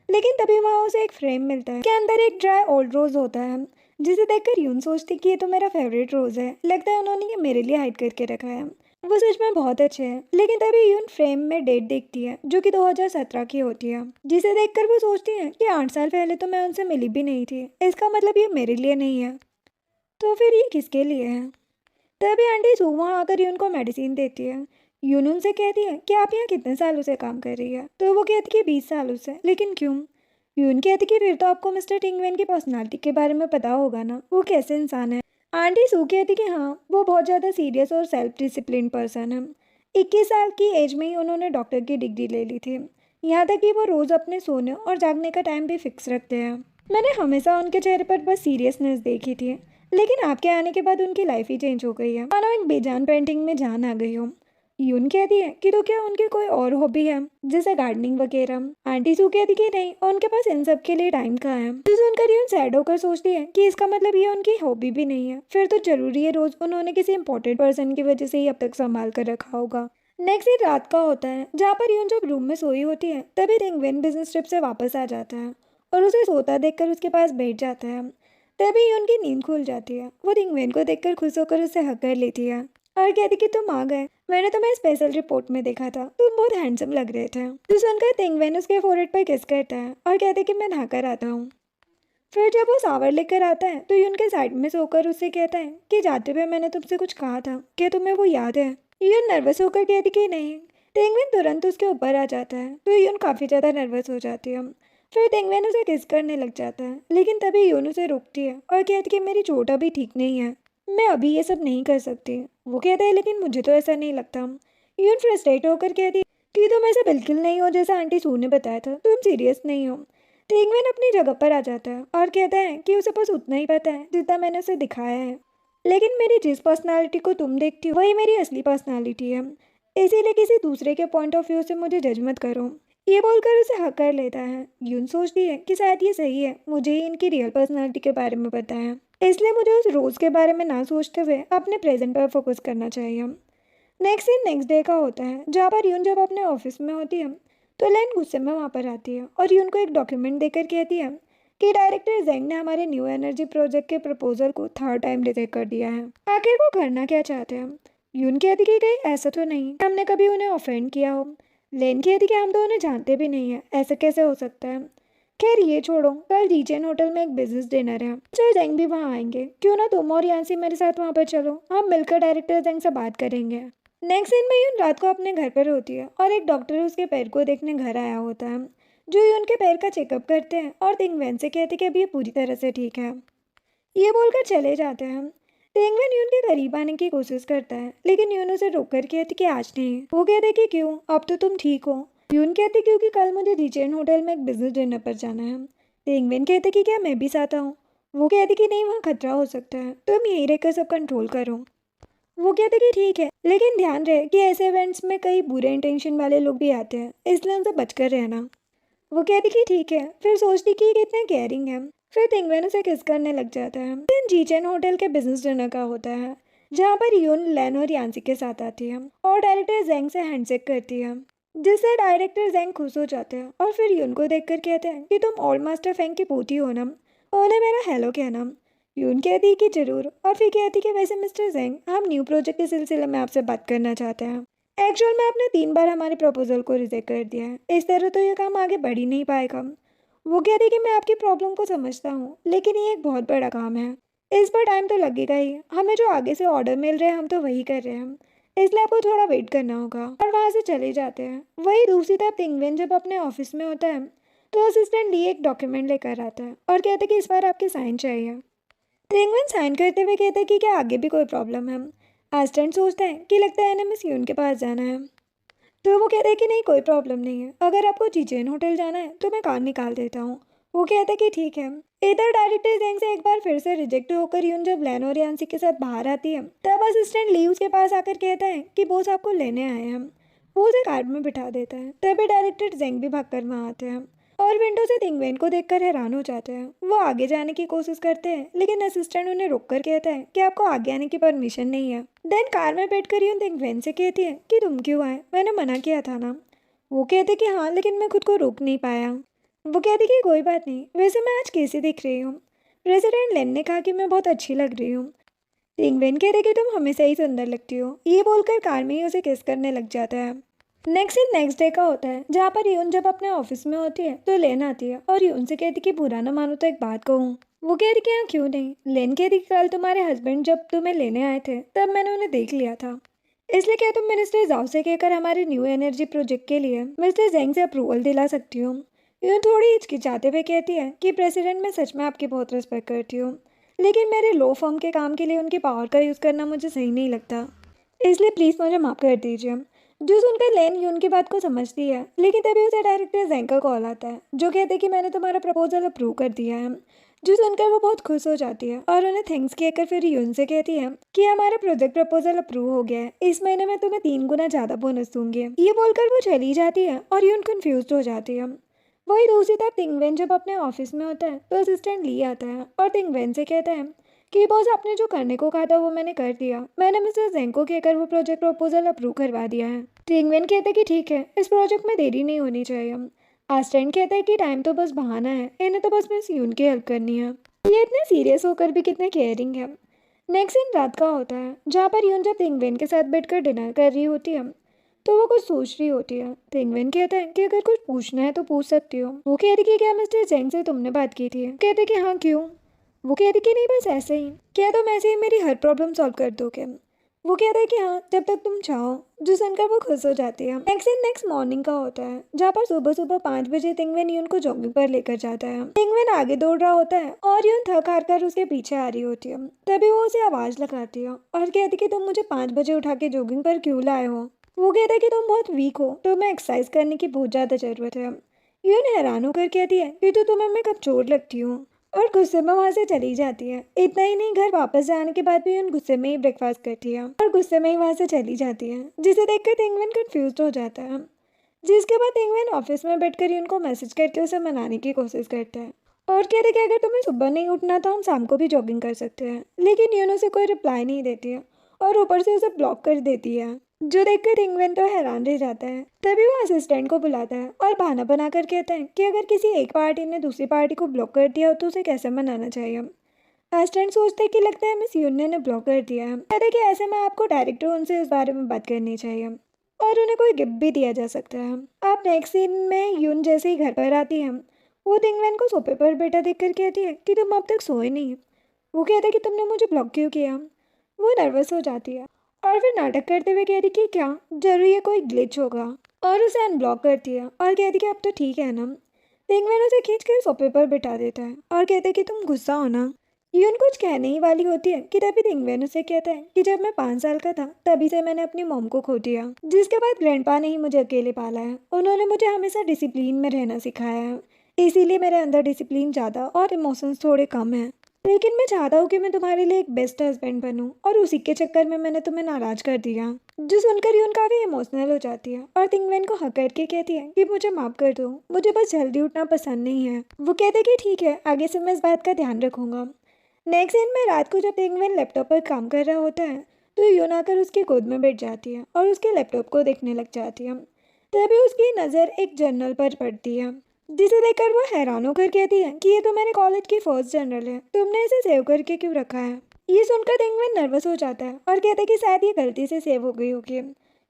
Speaker 1: लेकिन तभी वहाँ उसे एक फ्रेम मिलता है, के अंदर एक ड्राई ओल्ड रोज होता है, जिसे देखकर यून सोचती कि ये तो मेरा फेवरेट रोज है, लगता है उन्होंने ये मेरे लिए हाइड करके रखा है। वो सच में बहुत अच्छे हैं। लेकिन तभी यून फ्रेम में डेट देखती है जो कि 2017 की होती है, जिसे देखकर वो सोचती है कि 8 साल पहले तो मैं उनसे मिली भी नहीं थी, इसका मतलब ये मेरे लिए नहीं है, तो फिर ये किसके लिए है। तभी आंटी सू वहाँ आकर यून को मेडिसिन देती है। यून उनसे कहती है कि आप यहाँ कितने सालों से काम कर रही है, तो वो कहती कि 20 सालों से। लेकिन क्यों। यून कहती कि फिर तो आपको मिस्टर टिंगवेन की पर्सनालिटी के बारे में पता होगा ना, वो कैसे इंसान है। आंटी सू कहती कि हाँ, वो बहुत ज़्यादा सीरियस और सेल्फ डिसिप्लिन पर्सन है। 21 साल की एज में ही उन्होंने डॉक्टर की डिग्री ले ली थी। यहाँ तक कि वो रोज़ अपने सोने और जागने का टाइम भी फिक्स रखते हैं। मैंने हमेशा उनके चेहरे पर बस सीरियसनेस देखी थी, लेकिन आपके आने के बाद उनकी लाइफ ही चेंज हो गई है, मानो एक बेजान पेंटिंग में जान आ गई हो। यून कहती है कि तो क्या उनकी कोई और हॉबी है, जैसे गार्डनिंग वगैरह। आंटी सू कहती कि नहीं, उनके पास इन सब के लिए टाइम कहाँ है। तो सुनकर यून सैड होकर सोचती है कि इसका मतलब ये उनकी हॉबी भी नहीं है, फिर तो जरूरी है रोज उन्होंने किसी इंपॉर्टेंट पर्सन की वजह से ही अब तक संभाल कर रखा होगा। नेक्स्ट दिन रात का होता है, जहाँ पर यून जब रूम में सोई होती है, तभी तिंगवेन बिजनेस ट्रिप से वापस आ जाता है और उसे सोता देखकर उसके पास बैठ जाता है। तभी यून की नींद खुल जाती है। वो तिंगवेन को देखकर खुश होकर उसे हक कर लेती है और कहती कि तुम आ गए, मैंने तुम्हें स्पेशल रिपोर्ट में देखा था, तुम बहुत हैंडसम लग रहे थे। तो सुनकर तिंगवेन उसके फोrehead पर किस करता है और कहते कि मैं नहाकर आता हूँ। फिर जब वो सावर लेकर आता है तो यून के साइड में सोकर उससे कहता है कि जाते हुए मैंने तुमसे कुछ कहा था, क्या तुम्हें वो याद है। यून नर्वस होकर कहती कि नहीं। तिंगवेन तुरंत उसके ऊपर आ जाता है तो यून काफ़ी ज़्यादा नर्वस हो जाती है। फिर तिंगवेन उसे किस करने लग जाता है, लेकिन तभी यून उसे रोकती है और कहती कि मेरी चोट अभी ठीक नहीं है, मैं अभी ये सब नहीं कर सकती। वो कहता है लेकिन मुझे तो ऐसा नहीं लगता। यून फ्रस्ट्रेट होकर कहती कि तुम ऐसा बिल्कुल नहीं हो जैसा आंटी सू ने बताया था, तुम सीरियस नहीं हो। तिंगवेन अपनी जगह पर आ जाता है और कहता है कि उसे बस उतना ही पता है जितना मैंने उसे दिखाया है, लेकिन मेरी जिस पर्सनालिटी को तुम देखती हो वही मेरी असली पर्सनालिटी है, इसीलिए किसी दूसरे के पॉइंट ऑफ व्यू से मुझे जज मत करो। ये बोलकर उसे हक कर लेता है। यून सोचती है कि शायद ये सही है, मुझे ही इनकी रियल पर्सनालिटी के बारे में पता है, इसलिए मुझे उस रोज़ के बारे में ना सोचते हुए अपने प्रेजेंट पर फोकस करना चाहिए। नेक्स्ट दिन नेक्स्ट डे का होता है, जहाँ पर यून जब अपने ऑफिस में होती है तो लैन गुस्से में वहाँ पर आती है और यून को एक डॉक्यूमेंट देकर कहती है कि डायरेक्टर जेंग ने हमारे न्यू एनर्जी प्रोजेक्ट के प्रपोजल को 3rd टाइम रिजेक्ट कर दिया है। आखिर वो करना क्या चाहते हैं। यून कहती कि कहीं ऐसा तो नहीं कि हमने कभी उन्हें ऑफेंड किया हो। लेन कहती कि हम तो उन्हें जानते भी नहीं है, ऐसा कैसे हो सकता है। खैर ये छोड़ो, कल जीचेन होटल में एक बिजनेस डिनर है, चाहे जेंग भी वहाँ आएंगे, क्यों ना तुम और यांसी मेरे साथ वहाँ पर चलो, हम मिलकर डायरेक्टर जेंग से बात करेंगे। नेक्स्ट दिन में यून रात को अपने घर पर होती है और एक डॉक्टर उसके पैर को देखने घर आया होता है, जो यून के पैर का चेकअप करते हैं और तिंगवेन से कहते कि अभी ये पूरी तरह से ठीक है। ये बोलकर चले जाते हैं। तिंगवेन यून के करीब आने की कोशिश करता है, लेकिन यून उसे रोककर कहती कि आज नहीं। वो कहते कि क्यों, अब तो तुम ठीक हो। यून कहते क्योंकि कल मुझे जीचेन होटल में एक बिजनेस डिनर पर जाना है। तिंगवेन कहते कि क्या मैं भी साथ आऊँ। वो कहते कि नहीं, वहाँ खतरा हो सकता है, तुम यहीं रहकर सब कंट्रोल करो। वो कहते कि ठीक है, लेकिन ध्यान रहे कि ऐसे इवेंट्स में कई बुरे इंटेंशन वाले लोग भी आते हैं, इसलिए उनसे बचकर रहना। वो कहती कि ठीक है, फिर सोचती कि ये कितने केयरिंग है। फिर तिंगवेन उसे किस करने लग जाता है। दिन जीचेन होटल के बिजनेस डिनर का होता है, जहाँ पर यून लैन और यांसी के साथ आती है और डायरेक्टर जेंग से हैंडशेक करती है, जिससे डायरेक्टर जेंग खुश हो जाते हैं और फिर यून को देखकर कहते हैं कि तुम ओल्ड मास्टर फेंग की पोती हो ना, उन्हें मेरा हेलो कहना। यून कहती कि जरूर, और फिर कहती कि वैसे मिस्टर जेंग, हम न्यू प्रोजेक्ट के सिलसिले में आपसे बात करना चाहते हैं। एक्चुअल में आपने 3 बार हमारे प्रपोजल को रिजेक्ट कर दिया है, इस तरह तो ये काम आगे बढ़ ही नहीं पाएगा। वो कहती कि मैं आपकी प्रॉब्लम को समझता हूँ, लेकिन ये एक बहुत बड़ा काम है, इस पर टाइम तो लगेगा ही, हमें जो आगे से ऑर्डर मिल रहे हैं हम तो वही कर रहे हैं, इसलिए आपको थोड़ा वेट करना होगा। और वहाँ से चले जाते हैं। वही दूसरी तरफ तिंगवेन जब अपने ऑफिस में होता है तो असिस्टेंट ली एक डॉक्यूमेंट लेकर आता है और कहता है कि इस बार आपके साइन चाहिए। तिंगवेन साइन करते हुए कहता है कि क्या आगे भी कोई प्रॉब्लम है। एस्टेंट सोचता है कि लगता है मिस यून के पास जाना है। तो वो कहता है कि नहीं, कोई प्रॉब्लम नहीं है, अगर आपको जीजेन होटल जाना है तो मैं कार निकाल देता हूँ। वो कहता है कि ठीक है। इधर डायरेक्टर जैंग से एक बार फिर से रिजेक्ट होकर यून जब लेन और यांसी के साथ बाहर आती है तब असिस्टेंट ली उसके पास आकर कहता है कि बॉस आपको लेने आए हैं। वो उसे कार में बिठा देता है। तभी डायरेक्टर जेंग भी भागकर वहाँ आते हैं और विंडो से तिंगवेन को देखकर हैरान हो जाते हैं। वो आगे जाने की कोशिश करते हैं लेकिन असिस्टेंट उन्हें रोककर कहता है कि आपको आगे आने की परमिशन नहीं है। देन कार में बैठकर यून तिंगवेन से कहती है कि तुम क्यों आए, मैंने मना किया था ना। वो कहते कि हाँ, लेकिन मैं खुद को रोक नहीं पाया। वो कहती कि कोई बात नहीं, वैसे मैं आज कैसी दिख रही हूँ। प्रेसिडेंट लेन ने कहा कि मैं बहुत अच्छी लग रही हूँ। तिंगवेन कहते कि तुम हमेशा ही सुंदर लगती हो। ये बोलकर कार में ही उसे किस करने लग जाता है। नेक्स्ट डे का होता है जहाँ पर यून जब अपने ऑफिस में होती है तो लेन आती है और यून से कहती कि बुरा ना मानो तो एक बात कहूँ। वो कहती कि हाँ क्यों नहीं। लेन कहती कि कल तुम्हारे हस्बैंड जब तुम्हें लेने आए थे तब मैंने उन्हें देख लिया था, इसलिए क्या तुम मिनिस्टर जाओ से कहकर हमारे न्यू एनर्जी प्रोजेक्ट के लिए मिस्टर जेंग से अप्रूवल दिला सकती हो। यून थोड़ी हिचकिचाते हुए कहती है कि प्रेसिडेंट, मैं सच में आपकी बहुत रिस्पेक्ट करती हूँ, लेकिन मेरे लो फर्म के काम के लिए उनकी पावर का यूज़ करना मुझे सही नहीं लगता, इसलिए प्लीज़ मुझे माफ़ कर दीजिए। जो सुनकर लेन यून की बात को समझती है, लेकिन तभी उसे डायरेक्टर जेंग का कॉल आता है जो कहते हैं कि मैंने तुम्हारा प्रपोजल अप्रूव कर दिया है। जो सुनकर वो बहुत खुश हो जाती है और उन्हें थैंक्स कहकर फिर यून से कहती है कि हमारा प्रोजेक्ट प्रपोजल अप्रूव हो गया है, इस महीने में तुम्हें 3 गुना ज़्यादा बोनस दूंगी। ये बोलकर वो चली जाती है और यून कंफ्यूज हो जाती है। वही दूसरी तरफ तिंगवेन जब अपने ऑफिस में होता है तो असिस्टेंट ली आता है और तिंगवेन से कहता है कि बॉस, आपने जो करने को कहा था वो मैंने कर दिया। मैंने मिस्टर जेंग को कहकर वो प्रोजेक्ट प्रपोजल अप्रूव करवा दिया है। टिंगवेन कहता है कि ठीक है, इस प्रोजेक्ट में देरी नहीं होनी चाहिए। आस्टेंट कहता है कि टाइम तो बस बहाना है, इन्हें तो बस मिस यून की हेल्प करनी है। ये इतने सीरियस होकर भी कितने केयरिंग है। नेक्स्ट दिन रात का होता है जहाँ पर यून जब टिंगवेन के साथ बैठकर डिनर कर रही होती है तो वो कुछ सोच रही होती है। टिंगवेन कहता है कि अगर कुछ पूछना है तो पूछ सकती हो। वो कहती कि क्या मिस्टर जेंग से तुमने बात की थी? कहते कि हाँ, क्यों? वो कहती कि नहीं, बस ऐसे ही। क्या तुम ऐसे ही मेरी हर प्रॉब्लम सॉल्व कर दोगे? वो कहता है कि हाँ, जब तक तुम चाहो। जो सुनकर वो खुश हो जाती है। नेक्स्ट मॉर्निंग का होता है जहाँ पर सुबह सुबह 5 बजे तिंगवेन यून को जॉगिंग पर लेकर जाता है। तिंगवेन आगे दौड़ रहा होता है और यून थक हार कर उसके पीछे आ रही होती है। तभी वो उसे आवाज लगाती है और कहती कि तुम मुझे 5 बजे उठा के जॉगिंग पर क्यों लाए हो? वो कहता है कि तुम बहुत वीक हो, तो मैं एक्सरसाइज करने की बहुत ज़्यादा ज़रूरत है। यून हैरान होकर कहती है कि तो तुम्हें मैं कब चोट लगती हूँ, और गुस्से में वहाँ से चली जाती है। इतना ही नहीं, घर वापस जाने के बाद भी यून गुस्से में ही ब्रेकफास्ट करती है और गुस्से में ही वहाँ से चली जाती है, जिसे देखकर तिंगवेन कंफ्यूज हो जाता है। जिसके बाद तिंगवेन ऑफिस में बैठकर यून को मैसेज करके उसे मनाने की कोशिश करता है और कहते कि अगर तुम्हें सुबह नहीं उठना तो हम शाम को भी जॉगिंग कर सकते हैं। लेकिन यून उसे कोई रिप्लाई नहीं देती है और ऊपर से उसे ब्लॉक कर देती है, जो देखकर तिंगवेन तो हैरान रह जाता है। तभी वो असिस्टेंट को बुलाता है और बहाना बनाकर कहता है कि अगर किसी एक पार्टी ने दूसरी पार्टी को ब्लॉक कर दिया हो तो उसे कैसे मनाना चाहिए। असिस्टेंट सोचते हैं कि लगता है मिस यून ने ब्लॉक कर दिया है। कहते हैं कि ऐसे में आपको डायरेक्टर उनसे इस बारे में बात करनी चाहिए और उन्हें कोई गिफ्ट भी दिया जा सकता है। आप नेक्स्ट सीन में यून जैसे ही घर पर आती है, वो तिंगवेन को सोफे पर बैठा देखकर कहती है कि तुम अब तक सोए नहीं। वो कहता है कि तुमने मुझे ब्लॉक क्यों किया। वो नर्वस हो जाती है और फिर नाटक करते हुए कहती कि क्या जरूरी है, कोई ग्लिच होगा, और उसे अनब्लॉक करती है और कहती कि अब तो ठीक है ना। पेंगुइन उसे खींच कर सोफे पर बिठा देता है और कहते कि तुम गुस्सा हो ना। यून कुछ कहने ही वाली होती है कि तभी पेंगुइन उसे कहता है कि जब मैं 5 साल का था तभी से मैंने अपनी मॉम को खो दिया, जिसके बाद ग्रैंडपा ने ही मुझे अकेले पाला है। उन्होंने मुझे हमेशा डिसिप्लिन में रहना सिखाया है, इसीलिए मेरे अंदर डिसिप्लिन ज़्यादा और इमोशंस थोड़े कम हैं। लेकिन मैं चाहता हूँ कि मैं तुम्हारे लिए एक बेस्ट हस्बैंड बनूं, और उसी के चक्कर में मैंने तुम्हें नाराज कर दिया। जो सुनकर यून काफ़ी इमोशनल हो जाती है और तिंगवेन को हक करके कहती है कि मुझे माफ़ कर दो, मुझे बस जल्दी उठना पसंद नहीं है। वो कहते कि ठीक है, आगे से मैं इस बात का ध्यान रखूंगा। नेक्स्ट दिन में रात को जब तिंगवेन लैपटॉप पर काम कर रहा होता है तो यून आकर उसकी गोद में बैठ जाती है और उसके लैपटॉप को देखने लग जाती है। तभी उसकी नज़र एक जर्नल पर पड़ती है, जिसे देखकर वो हैरान होकर कहती है कि ये तो मेरे कॉलेज की फर्स्ट जर्नल है, तुमने इसे सेव करके क्यों रखा है। ये सुनकर तिंगवेन नर्वस हो जाता है और कहता है कि शायद ये गलती से सेव हो गई होगी।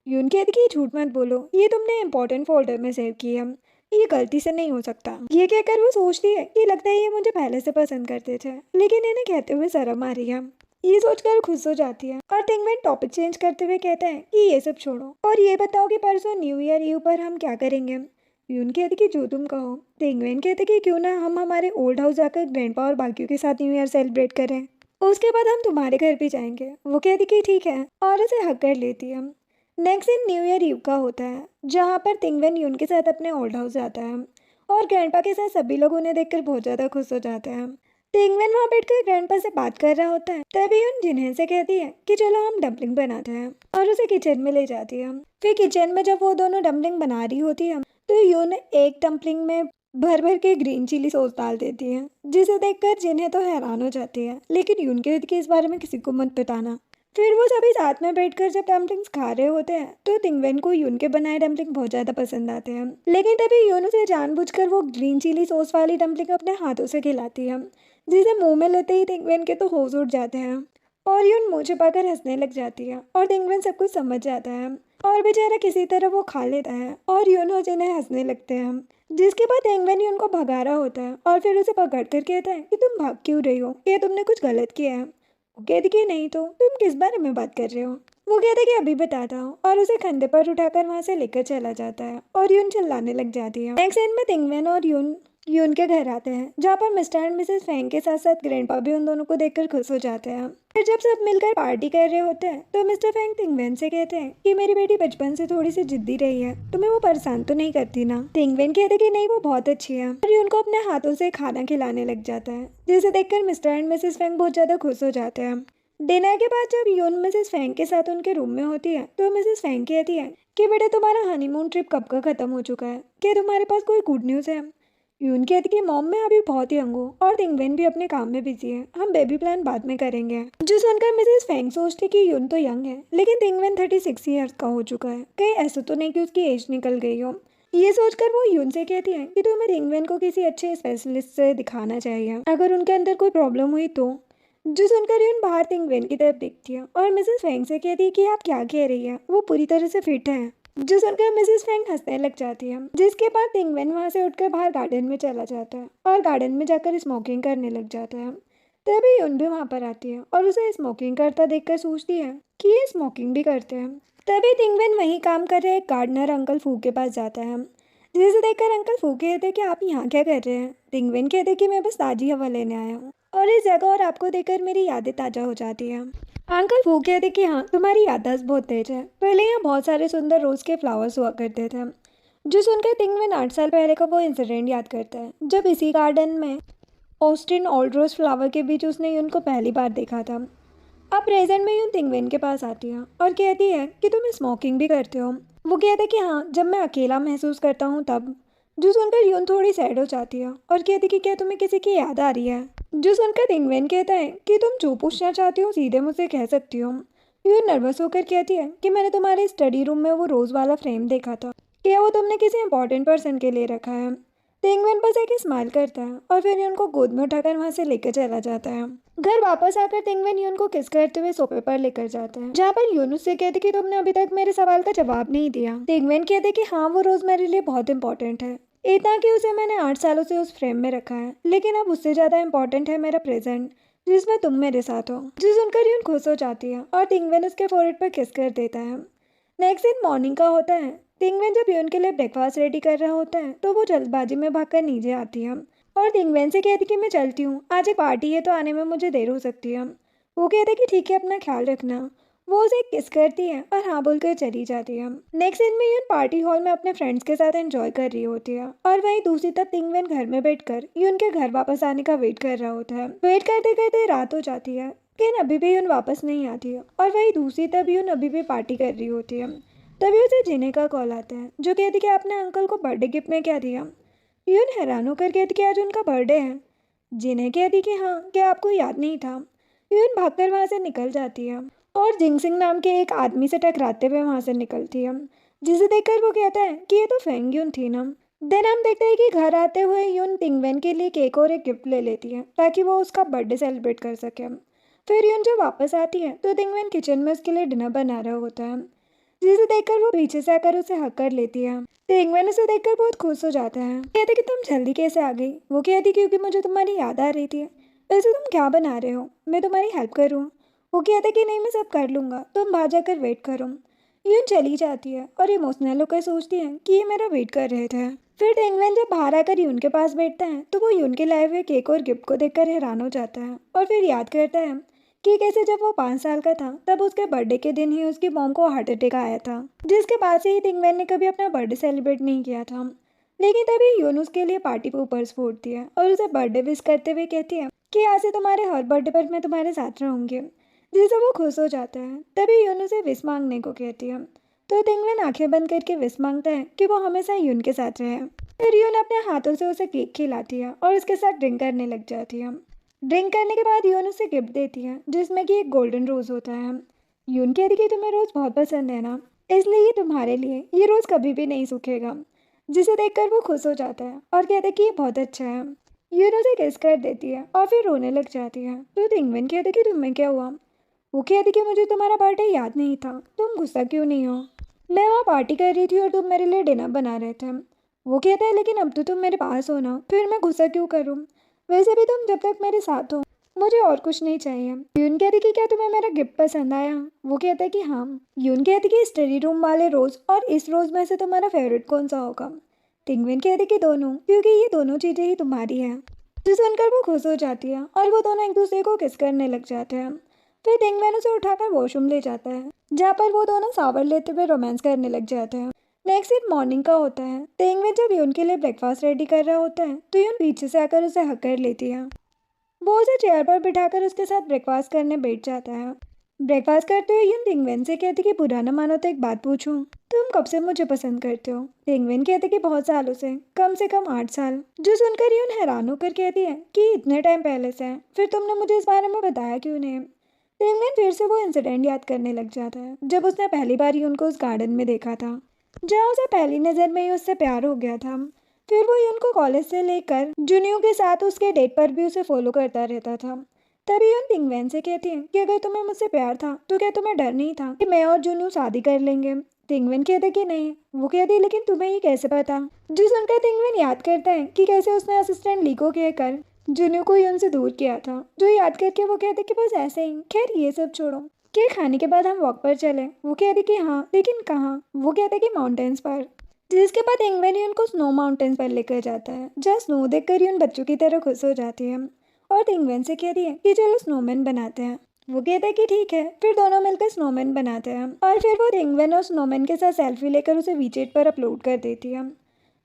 Speaker 1: यून कहती कि झूठ मत बोलो, ये तुमने इम्पोर्टेंट फोल्डर में सेव किया, ये गलती से नहीं हो सकता। ये कहकर वो सोचती है कि लगता है ये मुझे पहले से पसंद करते थे, लेकिन इन्हें कहते हुए शर्म आ रही है। ये सोचकर खुश हो जाती है और टिंगवेन टॉपिक चेंज करते हुए कहता है कि ये सब छोड़ो और ये बताओ कि परसों न्यू ईयर ईव पर हम क्या करेंगे। यून कहती कि जो तुम कहो। टिंगवेन कहते कि क्यों ना हम हमारे ओल्ड हाउस जाकर ग्रैंडपा और बाकियों के साथ न्यू ईयर सेलिब्रेट करें। उसके बाद हम तुम्हारे घर भी जाएंगे। वो कहती कि ठीक है और उसे हक कर लेती है। नेक्स्ट दिन न्यू ईयर ईव का होता है, जहाँ पर तिंगवेन यून के साथ अपने ओल्ड हाउस जाता है और ग्रैंडपा के साथ सभी लोग उन्हें देखकर बहुत ज़्यादा खुश हो जाते हैं। तिंगवेन वहाँ बैठकर ग्रैंडपा से बात कर रहा होता है, तभी यून जिन्हें से कहती है कि चलो हम डम्पलिंग बनाते हैं और उसे किचन में ले जाती है। फिर किचन में जब वो दोनों डम्पलिंग बना रही होती है तो यून एक डम्पलिंग में भर भर के ग्रीन चिली सॉस डाल देती है, जिसे देखकर जिन्हें तो हैरान हो जाती है, लेकिन यून कहती कि इस बारे में किसी को मत बताना। फिर वो सभी साथ में बैठकर जब डम्पलिंग्स खा रहे होते हैं तो तिंगवेन को यून के बनाए डम्पलिंग बहुत ज़्यादा पसंद आते हैं, लेकिन तभी यून उसे जानबूझकर वो ग्रीन चिली सॉस वाली डम्पलिंग अपने हाथों से खिलाती है, जिसे मुंह में लेते ही तिंगवेन के तो होश उड़ जाते हैं और यून मुँह छिपाकर हंसने लग जाती है और तिंगवेन सब कुछ समझ जाता है और बेचारा किसी तरह वो खा लेता है और यून और जिन्हें हंसने लगते हैं। जिसके बाद तिंगवेन यून को भगा रहा होता है और फिर उसे पकड़ कर कहता है कि तुम भाग क्यों रही हो, ये तुमने कुछ गलत किया है। वो कहती कि नहीं तो तुम किस बारे में बात कर रहे हो। वो कहते कि अभी बताता हूँ और उसे कंधे पर उठाकर वहाँ से लेकर चला जाता है और यून चिल्लाने लग जाती है। नेक्स्ट सीन में तिंगवेन और यून के घर आते हैं, जहाँ पर मिस्टर एंड मिसेस फेंग के साथ साथ ग्रैंडपा भी उन दोनों को देखकर खुश हो जाते हैं। फिर जब सब मिलकर पार्टी कर रहे होते हैं तो मिस्टर फेंग तिंगवेन से कहते हैं कि मेरी बेटी बचपन से थोड़ी सी जिद्दी रही है, तुम्हें वो परेशान तो नहीं करती ना। तिंगवेन कहते कि नहीं, वो बहुत अच्छी है और यून को अपने हाथों से खाना खिलाने लग जाता है, जिसे देखकर मिस्टर एंड मिसेस फेंग बहुत ज्यादा खुश हो जाते हैं। डिनर के बाद जब यून मिसेस फेंग के साथ उनके रूम में होती है तो मिसेस फेंग कहती है कि बेटा तुम्हारा हनीमून ट्रिप कब का खत्म हो चुका है, क्या तुम्हारे पास कोई गुड न्यूज़ है। यून कहती कि मॉम मैं अभी बहुत यंग हूँ और तिंगवेन भी अपने काम में बिजी है, हम बेबी प्लान बाद में करेंगे। जो सुनकर मिसेस फेंग सोचती कि यून तो यंग है, लेकिन तिंगवेन 36 ईयर्स का हो चुका है, कहीं ऐसा तो नहीं कि उसकी एज निकल गई हो। ये सोचकर वो यून से कहती है कि तुम्हें तिंगवेन को किसी अच्छे स्पेशलिस्ट से दिखाना चाहिए, अगर उनके अंदर कोई प्रॉब्लम हुई तो। जो सुनकर यून बाहर तिंगवेन की तरफ देखती है और मिसेस फेंग से कहती है कि आप क्या कह रही है, वो पूरी तरह से फिट है। जो सुनकर मिसेस फेंग हंसने लग जाती है, जिसके बाद तिंगवेन वहां से उठकर बाहर गार्डन में चला जाता है और गार्डन में जाकर स्मोकिंग करने लग जाता है। तभी यून भी वहां पर आती है और उसे स्मोकिंग करता देखकर सोचती है कि ये स्मोकिंग भी करते हैं। तभी तिंगवेन वहीं काम कर रहे एक गार्डनर अंकल फू के पास जाता है, जिसे देखकर अंकल फू कहते कि आप यहाँ क्या कर रहे हैं। तिंगवेन कहते कि मैं बस ताजी हवा लेने आया हूँ और इस जगह और आपको देखकर मेरी यादें ताज़ा हो जाती हैं। अंकल फू कहते कि हाँ, तुम्हारी याददाश्त बहुत तेज है, पहले यहाँ बहुत सारे सुंदर रोज के फ्लावर्स हुआ करते थे। जो सुनकर तिंगवेन 8 साल पहले का वो इंसिडेंट याद करता है, जब इसी गार्डन में ऑस्टिन ओल्ड रोज फ्लावर के बीच उसने यून को पहली बार देखा था। अब प्रेजेंट में यून तिंगवेन के पास आती है और कहती है कि तुम स्मोकिंग भी करते हो। वो कहते कि हाँ, जब मैं अकेला महसूस करता हूँ तब। जो सुनकर यून थोड़ी सैड हो जाती है और कहती कि क्या तुम्हें किसी की याद आ रही है। जो सुनकर तिंगवेन कहता है कि तुम जो पूछना चाहती हो सीधे मुझसे कह सकती हो। यून नर्वस होकर कहती है कि मैंने तुम्हारे स्टडी रूम में वो रोज वाला फ्रेम देखा था, क्या वो तुमने किसी इंपॉर्टेंट पर्सन के लिए रखा है। तिंगवेन बस एक स्माइल करता है और फिर यून को गोद में उठाकर वहां से लेकर चला जाता है। घर वापस आकर तिंगवेन यून को किस करते हुए सोफे पर लेकर जाता है, जहाँ पर यून उससे कहते कि तुमने अभी तक मेरे सवाल का जवाब नहीं दिया। तिंगवेन कहते कि हाँ, वो रोज मेरे लिए बहुत इंपॉर्टेंट है, इतना कि उसे मैंने 8 सालों से उस फ्रेम में रखा है, लेकिन अब उससे ज़्यादा इम्पोर्टेंट है मेरा प्रेजेंट, जिसमें तुम मेरे साथ हो। जो सुनकर यून खुश हो जाती है और तिंगवेन उसके फोrehead पर किस कर देता है। नेक्स्ट दिन मॉर्निंग का होता है। तिंगवेन जब यून के लिए ब्रेकफास्ट रेडी कर रहा होता है तो वो जल्दबाजी में भागकर नीचे आती है और तिंगवेन से कहती कि मैं चलती हूँ, आज एक पार्टी है तो आने में मुझे देर हो सकती है। वो कहते कि ठीक है, अपना ख्याल रखना। वो उसे किस करती है और हाँ बोलकर चली जाती है। नेक्स्ट दिन में यून पार्टी हॉल में अपने फ्रेंड्स के साथ एंजॉय कर रही होती है और वहीं दूसरी तरफ तिंगवेन घर में बैठकर यून के घर वापस आने का वेट कर रहा होता है। वेट करते करते रात हो जाती है, लेकिन अभी भी यून वापस नहीं आती है और वहीं दूसरी तरफ यून अभी भी पार्टी कर रही होती है। तभी उसे जिने का कॉल आता है, जो कहती कि आपने अंकल को बर्थडे गिफ्ट में क्या दिया। यून हैरान होकर कहती कि आज उनका बर्थडे है। जिने कहती कि हाँ, क्या आपको याद नहीं था। यून भागकर वहाँ से निकल जाती है और जिंगसिंग नाम के एक आदमी से टकराते हुए वहाँ से निकलती है, जिसे देखकर वो कहता है कि ये तो फेंग यून थी ना। देन हम देखते हैं कि घर आते हुए यून तिंगवेन के लिए केक और एक गिफ्ट ले लेती है ताकि वो उसका बर्थडे सेलिब्रेट कर सके। फिर यून जब वापस आती है तो तिंगवेन किचन में उसके लिए डिनर बना रहा होता है, जिसे देखकर वो पीछे से आकर उसे हक कर लेती है। तिंगवेन उसे देखकर बहुत खुश हो जाता है, कहते कि तुम जल्दी कैसे आ गई। वो कहती क्योंकि मुझे तुम्हारी याद आ रही थी। वैसे तुम क्या बना रहे हो, मैं तुम्हारी हेल्प करूँ। वो कहता कि नहीं, मैं सब कर लूँगा, तुम बाहर जाकर वेट करो। यून चली जाती है और इमोशनल होकर सोचती है कि ये मेरा वेट कर रहे थे। फिर तिंगवेन जब बाहर आकर यून के पास बैठता है तो वो यून के लाए हुए केक और गिफ्ट को देखकर हैरान हो जाता है और फिर याद करता है कि कैसे जब वो 5 साल का था तब उसके बर्थडे के दिन ही उसकी मॉम को हार्ट अटैक आया था, जिसके बाद से ही टिंगवेन ने कभी अपना बर्थडे सेलिब्रेट नहीं किया था। लेकिन तभी यून उसके लिए पार्टी ऊपर फोड़ती है और उसे बर्थडे विश करते हुए कहती है कि आज से तुम्हारे हर बर्थडे पर मैं तुम्हारे साथ रहूंगी, जिससे वो खुश हो जाता है। तभी यून उसे विश मांगने को कहती है, तो टिंगवेन आंखें बंद करके विश मांगता है कि वो हमेशा यून के साथ रहे। फिर यून अपने हाथों से उसे केक खिलाती है और उसके साथ ड्रिंक करने लग जाती है। ड्रिंक करने के बाद यून उसे गिफ्ट देती है, जिसमें कि एक गोल्डन रोज होता है। यून कहती कि तुम्हें रोज बहुत पसंद है ना, इसलिए ये तुम्हारे लिए ये रोज कभी भी नहीं सूखेगा, जिसे देखकर वो खुश हो जाता है और कहता है कि ये बहुत अच्छा है। यून उसे किस कर देती है और फिर रोने लग जाती है। तो टिंगवेन कहते कि तुम्हें क्या हुआ। वो कहती कि मुझे तुम्हारा बर्थडे याद नहीं था, तुम गुस्सा क्यों नहीं हो, मैं वहाँ पार्टी कर रही थी और तुम मेरे लिए डिनर बना रहे थे। वो कहता है लेकिन अब तो तुम मेरे पास हो ना, फिर मैं गुस्सा क्यों करूँ, वैसे भी तुम जब तक मेरे साथ हो मुझे और कुछ नहीं चाहिए। यून कहती कि क्या तुम्हें मेरा गिफ्ट पसंद आया। वो कहता है कि हाँ। यून कहती कि स्टडी रूम वाले रोज और इस रोज में से तुम्हारा फेवरेट कौन सा होगा। टिंगवेन कहती कि दोनों, क्योंकि ये दोनों चीजें ही तुम्हारी हैं। जो सुनकर वो खुश हो जाती है और वो दोनों एक दूसरे को किस करने लग जाते हैं। फिर टिंगवेन उसे उठाकर वॉशरूम ले जाता है, जहाँ पर वो दोनों शावर लेते हुए रोमांस करने लग जाते हैं। नेक्स्ट दिन मॉर्निंग का होता है। टिंगवेन जब यून के लिए ब्रेकफास्ट रेडी कर रहा होता है तो यून पीछे से आकर उसे हक कर लेती है। वो उसे चेयर पर बिठाकर उसके साथ ब्रेकफास्ट करने बैठ जाता है। ब्रेकफास्ट करते हुए यून टिंगवेन से कहती कि बुरा न मानो तो एक बात पूछूं, तुम कब से मुझे पसंद करते हो। टिंगवेन कहते कि बहुत सालों से कम 8 साल। जो सुनकर यून हैरान होकर कहती है कि इतने टाइम पहले से, फिर तुमने मुझे इस बारे में बताया क्यों नहीं। टिंगवेन फिर से वो इंसिडेंट याद करने लग जाता है जब उसने पहली बार यून को उस गार्डन में देखा था, जहाँ उसे पहली नज़र में ही उससे प्यार हो गया था। फिर वो यून को कॉलेज से लेकर जुनियो के साथ उसके डेट पर भी उसे फॉलो करता रहता था। तभी यून टिंगवेन से कहती है कि अगर तुम्हें मुझसे प्यार था तो क्या तुम्हें डर नहीं था कि मैं और जुनियो शादी कर लेंगे। टिंगवेन कहते कि नहीं। वो कहती लेकिन तुम्हें ये कैसे पता। जो सुनकर टिंगवेन याद करता है कि कैसे उसने असिस्टेंट ली को कहकर जुनियो को यून से दूर किया था। जो याद करके वो कहते कि बस ऐसे ही। खैर ये सब छोड़ो, केक खाने के बाद हम वॉक पर चले। वो कहते कि हाँ, लेकिन कहाँ। वो कहते कि माउंटेन्स पर। जिसके बाद टिंगवेन यून को स्नो माउंटेन्स पर लेकर जाता है, जहाँ स्नो देखकर यून बच्चों की तरह खुश हो जाती है और टिंगवेन से कहती है कि चलो स्नोमैन बनाते हैं। वो कहता है कि ठीक है। फिर दोनों मिलकर स्नोमैन बनाते हैं और फिर वो टिंगवेन और स्नोमैन के साथ सेल्फी लेकर उसे वीचेट पर अपलोड कर देती है।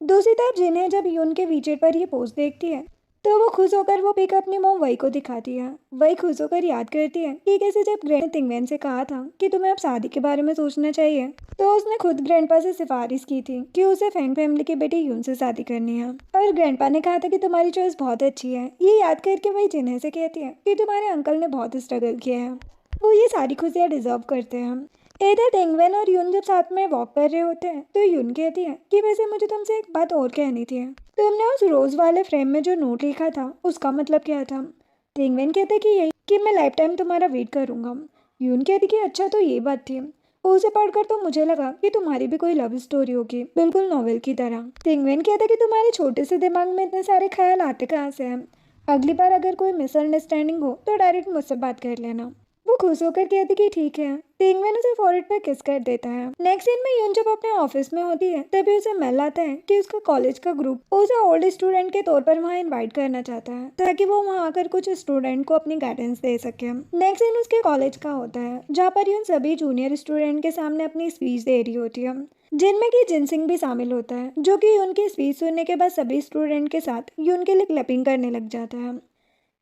Speaker 1: दूसरी तरफ जिन्हें जब यून के वीचेट पर ये पोस्ट देखती है तो वो खुश होकर वो पिक अपनी मॉम वही को दिखाती है। वही खुश होकर याद करती है कि कैसे जब ग्रैंड ने टिंगवेन से कहा था कि तुम्हें अब शादी के बारे में सोचना चाहिए, तो उसने खुद ग्रैंडपा से सिफारिश की थी कि उसे फैंग फैमिली की बेटी यून से शादी करनी है। और ग्रैंडपा ने कहा था कि तुम्हारी चॉइस बहुत अच्छी है। ये याद करके वही जिन्हें से कहती है कि तुम्हारे अंकल ने बहुत स्ट्रगल किया है, वो ये सारी खुशियाँ डिजर्व करते हैं। इधर टिंगवेन और यून जब साथ में वॉक कर रहे होते हैं तो यून कहती है कि वैसे मुझे तुमसे एक बात और कहनी थी। तुमने उस रोज वाले फ्रेम में जो नोट लिखा था उसका मतलब क्या था। टिंगवेन कहते कि यही कि मैं लाइफ टाइम तुम्हारा वेट करूंगा। यून कहती कि अच्छा तो ये बात थी। उसे पढ़कर तो मुझे लगा कि तुम्हारी भी कोई लव स्टोरी होगी, बिल्कुल नॉवेल की तरह। टिंगवेन कहते कि तुम्हारे छोटे से दिमाग में इतने सारे ख्याल आते कहाँ से हैं। अगली बार अगर कोई मिसअंडरस्टैंडिंग हो तो डायरेक्ट मुझसे बात कर लेना। वो खुश होकर कहती कि ठीक है। टिंगवेन उसे फॉरहेड पर किस कर देता है। नेक्स्ट सीन में यून जब अपने ऑफिस में होती है तभी उसे मेल आता है कि उसका कॉलेज का ग्रुप उसे ओल्ड स्टूडेंट के तौर पर वहाँ इनवाइट करना चाहता है, ताकि वो वहाँ आकर कुछ स्टूडेंट को अपनी गाइडेंस दे सके। नेक्स्ट सीन उसके कॉलेज का होता है, जहाँ पर यून सभी जूनियर स्टूडेंट के सामने अपनी स्पीच दे रही होती है, जिनमें कि जिनसिंग भी शामिल होता है, जो कि यून की स्पीच सुनने के बाद सभी स्टूडेंट के साथ यून के लिए क्लैपिंग करने लग जाता है।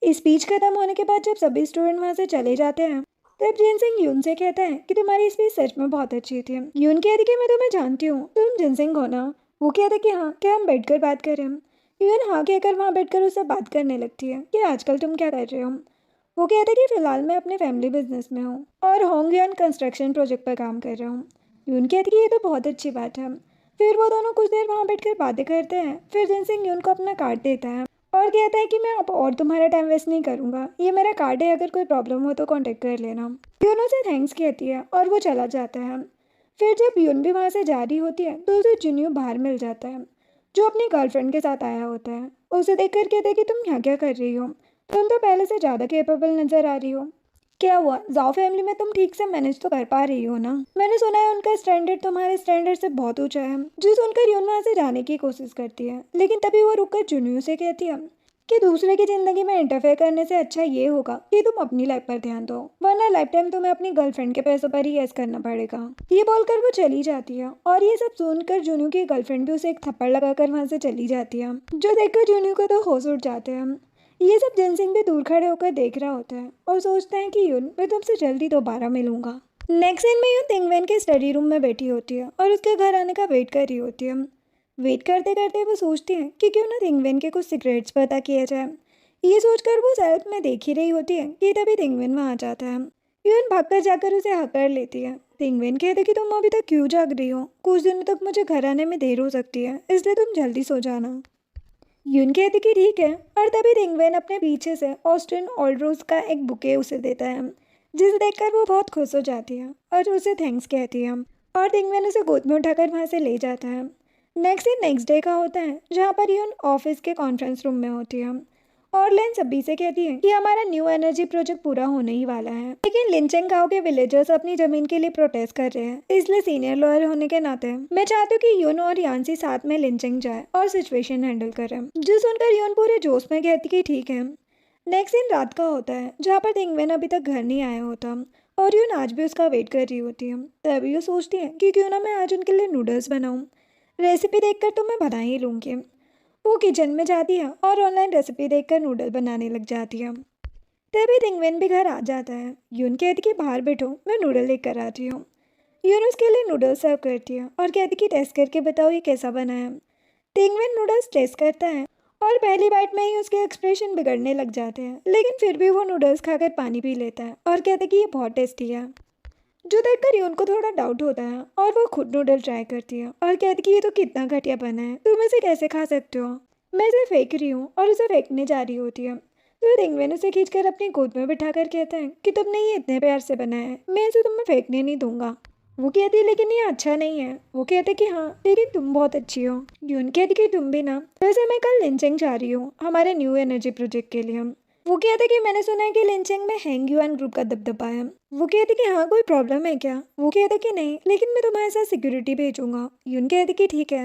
Speaker 1: स्पीच खत्म होने के बाद जब सभी स्टूडेंट वहाँ से चले जाते हैं तब जिनसिंग यून से कहता है कि तुम्हारी स्पीच सच में बहुत अच्छी थी। यून कहती कि मैं तुम्हें जानती हूँ, तुम जिनसिंग हो ना। वो कहता कि हाँ, क्या हम बैठकर बात करें। यून हाँ कहकर वहाँ बैठकर उससे बात करने लगती है कि आजकल तुम क्या कर रहे हो। वो कहता कि फिलहाल मैं अपने फैमिली बिजनेस में हूँ और होंगयन कंस्ट्रक्शन प्रोजेक्ट पर काम कर रहा हूँ। यून कहती कि ये तो बहुत अच्छी बात है। फिर वो दोनों कुछ देर वहाँ बैठकर बातें करते हैं। फिर जिनसिंग यून को अपना कार्ड देता है और कहता है कि मैं अब और तुम्हारा टाइम वेस्ट नहीं करूँगा, ये मेरा कार्ड है, अगर कोई प्रॉब्लम हो तो कांटेक्ट कर लेना। यून उसे थैंक्स कहती है और वो चला जाता है। फिर जब यून भी वहाँ से जा रही होती है तो उसे जुनियो बाहर मिल जाता है, जो अपनी गर्लफ्रेंड के साथ आया होता है। उसे देखकर कहता है कि तुम यहाँ क्या कर रही हो, तुम तो पहले से ज़्यादा कैपेबल नजर आ रही हो। क्या हुआ, जाओ फैमिली में तुम ठीक से मैनेज तो कर पा रही हो ना। मैंने सुना है उनका स्टैंडर्ड तुम्हारे स्टैंडर्ड से बहुत ऊंचा है। जो सुनकर यून वहाँ से जाने की कोशिश करती है, लेकिन तभी वो रुककर जुनियो से कहती है कि दूसरे की ज़िंदगी में इंटरफेयर करने से अच्छा ये होगा कि तुम अपनी लाइफ पर ध्यान दो, वरना लाइफ टाइम तुम्हें अपनी गर्लफ्रेंड के पैसों पर ही यस करना पड़ेगा। ये बोलकर वो चली जाती है और ये सब सुनकर जूनू की गर्लफ्रेंड भी उसे एक थप्पड़ लगाकर वहाँ से चली जाती है, जो देखकर जूनू को तो होश उड़ जाते हैं। ये सब जिनसिंग भी दूर खड़े होकर देख रहा होता है और सोचता है कि यून, मैं तुमसे जल्दी दोबारा मिलूंगा। नेक्स्ट सीन में यून तिंगवेन के स्टडी रूम में बैठी होती है और उसके घर आने का वेट कर रही होती है। वेट करते करते वो सोचती है कि क्यों ना तिंगवेन के कुछ सीक्रेट्स पता किया जाए। ये सोचकर वो सेल्फ में देख ही रही होती है कि तभी तिंगवेन वहाँ आ जाता है। यून भागकर जाकर उसे हक कर लेती है। तिंगवेन कहते कि तुम अभी तक क्यों जाग रही हो, कुछ दिनों तक मुझे घर आने में देर हो सकती है, इसलिए तुम जल्दी सो जाना। यून कहती कि ठीक है, और तभी तिंगवेन अपने पीछे से ऑस्टिन ऑल्ड्रोज का एक बुके उसे देता है, जिसे देखकर वो बहुत खुश हो जाती है और उसे थैंक्स कहती है, और तिंगवेन उसे गोद में उठाकर वहाँ से ले जाता है। नेक्स्ट डे का होता है, जहाँ पर यून ऑफिस के कॉन्फ्रेंस रूम में होती है और लेन सभी से कहती है कि हमारा न्यू एनर्जी प्रोजेक्ट पूरा होने ही वाला है, लेकिन लिंचेंग गांव के विलेजर्स अपनी जमीन के लिए प्रोटेस्ट कर रहे हैं, इसलिए सीनियर लॉयर होने के नाते मैं चाहती हूँ कि यून और यान्सी साथ में लिंचेंग जाए और सिचुएशन हैंडल करें। जो सुनकर यून पूरे जोश में कहती कि ठीक है। नेक्स्ट दिन रात का होता है, जहाँ पर तिंगवेन अभी तक घर नहीं आया होता और यून आज भी उसका वेट कर रही होती है। तभी वो सोचती है कि क्यों ना मैं आज उनके लिए नूडल्स बनाऊँ। रेसिपी देखकर तो मैं बना ही लूँगी। वो किचन में जाती है और ऑनलाइन रेसिपी देखकर नूडल बनाने लग जाती है। तभी तिंगवेन भी घर आ जाता है। यून कहती कि बाहर बैठो, मैं नूडल लेकर आती हूँ। यून उसके लिए नूडल्स सर्व करती है और कहती कि टेस्ट करके बताओ ये कैसा बना है। तिंगवेन नूडल्स टेस्ट करता है और पहली बाइट में ही उसके एक्सप्रेशन बिगड़ने लग जाते हैं, लेकिन फिर भी वो नूडल्स खाकर पानी पी लेता है और कहता है कि ये बहुत टेस्टी है। जो देखकर यून को थोड़ा डाउट होता है और वो खुद नूडल ट्राई करती है और कहती कि ये तो कितना घटिया बना है, तुम इसे कैसे खा सकते हो। मैं इसे फेंक रही हूँ और उसे फेंकने जा रही होती है, तो तिंगवेन उसे खींचकर अपनी गोद में बिठाकर कहता है कि तुमने ये इतने प्यार से बनाया है, मैं इसे तुम्हें फेंकने नहीं दूंगा। वो कहती है लेकिन ये अच्छा नहीं है। वो कहते कि हाँ लेकिन तुम बहुत अच्छी हो। यून कहती कि तुम भी ना। वैसे मैं कल लिंचेंग जा रही हूँ हमारे न्यू एनर्जी प्रोजेक्ट के लिए। वो कहते कि मैंने सुना है कि लिंचेंग में हैंग युआन ग्रुप का दबदबा है। वो कहते कि हाँ कोई प्रॉब्लम है क्या। वो कहते कि नहीं, लेकिन मैं तुम्हारे साथ सिक्योरिटी भेजूंगा। यून कहते कि ठीक है।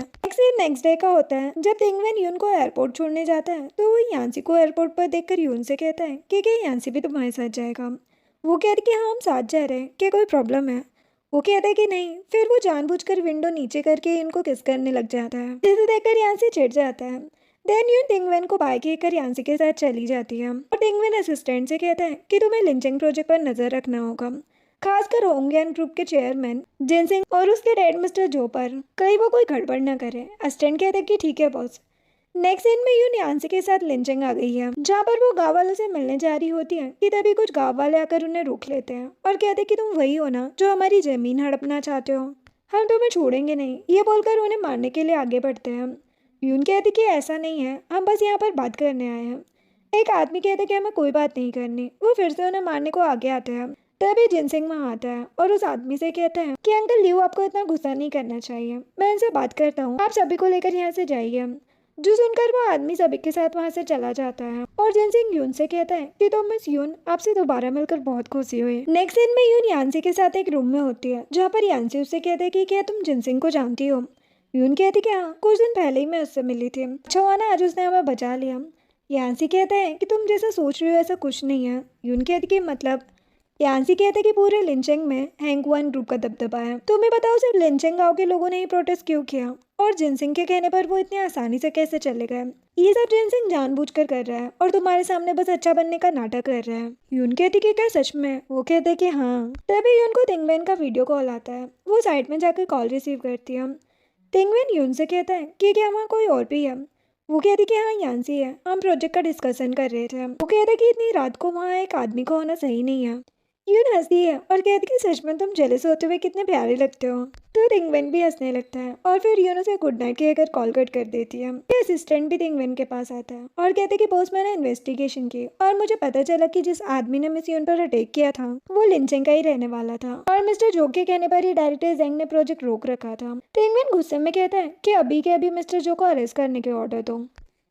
Speaker 1: नेक्स्ट डे का होता है, जब तिंगवेन यून को एयरपोर्ट छोड़ने जाता है तो वो यान्सी को एयरपोर्ट पर देखकर यून से कहता है कि क्या यान्सी भी तुम्हारे साथ जाएगा। वो कहते कि हाँ हम साथ जा रहे हैं, क्या कोई प्रॉब्लम है। वो कहते कि नहीं। फिर वो जानबूझकर विंडो नीचे करके इनको किस करने लग जाता है, जिसे देखकर यान्सी चिढ़ जाता है। देन यून तिंगवेन को बाइक लेकर यान्सी के साथ चली जाती है और तिंगवेन असिस्टेंट से कहता है कि तुम्हें लिंचिंग प्रोजेक्ट पर नजर रखना होगा, खासकर होंगयान ग्रुप के चेयरमैन जिनसिंग और उसके डैड मिस्टर जो पर, कहीं वो कोई गड़बड़ न करे। असिस्टेंट कहते कि ठीक है बॉस। नेक्स्ट सीन में यून यान्सी के साथ लिंचिंग आ गई है, जहाँ पर वो गाँव वालों से मिलने जा रही होती है कि तभी कुछ गाँव वाले आकर उन्हें रोक लेते हैं और कहते कि तुम वही हो ना जो हमारी जमीन हड़पना चाहते हो, हम तुम्हें छोड़ेंगे नहीं। ये बोलकर उन्हें मारने के लिए आगे बढ़ते हैं। यून कहती कि ऐसा नहीं है, हम बस यहाँ पर बात करने आए हैं। एक आदमी कहता कि हमें कोई बात नहीं करनी। वो फिर से उन्हें मारने को आगे आते हैं। तभी जिनसिंग वहाँ आता है और उस आदमी से कहता है कि अंकल लियो आपको इतना गुस्सा नहीं करना चाहिए, मैं इनसे बात करता हूँ, आप सभी को लेकर यहाँ से जाइए। जो सुनकर वो आदमी सभी के साथ वहाँ से चला जाता है और जिनसिंग यून से कहता है कि तो मिस यून, आपसे दोबारा मिलकर बहुत खुशी हुई। नेक्स्ट दिन में यून यान्सी के साथ एक रूम में होती है, जहाँ पर यान्सी उससे कहता है कि क्या तुम जिनसिंग को जानती हो। यून कहती कि हाँ, कुछ दिन पहले ही मैं उससे मिली थी, अच्छा हुआ ना आज उसने हमें बचा लिया। यान्सी कहता है कि तुम जैसा सोच रही हो ऐसा कुछ नहीं है। यून कहती कि मतलब। यान्सी कहते कि पूरे लिंचेंग में हैंगवान ग्रुप का दबदबा है। तुम्हें बताओ सिर्फ लिंचेंग गांव के लोगों ने ही प्रोटेस्ट क्यों किया और जिनसिंग के कहने पर वो इतनी आसानी से कैसे चले गए। ये सब जिनसिंग जानबूझकर कर रहा है और तुम्हारे सामने बस अच्छा बनने का नाटक कर रहा है। यून कहती कि क्या सच में। वो कहते कि हाँ। तभी यून को तिंगवेन का वीडियो कॉल आता है। वो साइड में जाकर कॉल रिसीव करती है। तिंगवेन यून से कहता है कि क्या वहाँ कोई और भी है। वो कहती कि हाँ यान्सी है, हम प्रोजेक्ट का डिस्कशन कर रहे थे। वो कहते कि इतनी रात को वहाँ एक आदमी को होना सही नहीं है। यून हंसती है और कहती कि सच में तुम जेलस होते हुए कितने प्यारे लगते हो। तो तिंगवेन भी हंसने लगता है और फिर यून उसे गुड नाइट कहकर कॉल कट कर देती है। असिस्टेंट भी तिंगवेन के पास आता है और कहते कि बॉस मैंने इन्वेस्टिगेशन की और मुझे पता चला कि जिस आदमी ने मिस यून पर अटैक किया था वो लिंचिंग का ही रहने वाला था और मिस्टर जो के कहने पर ही डायरेक्टर जेंग ने प्रोजेक्ट रोक रखा था। तिंगवेन गुस्से में कहता है कि अभी के अभी मिस्टर जो को अरेस्ट करने के ऑर्डर दो।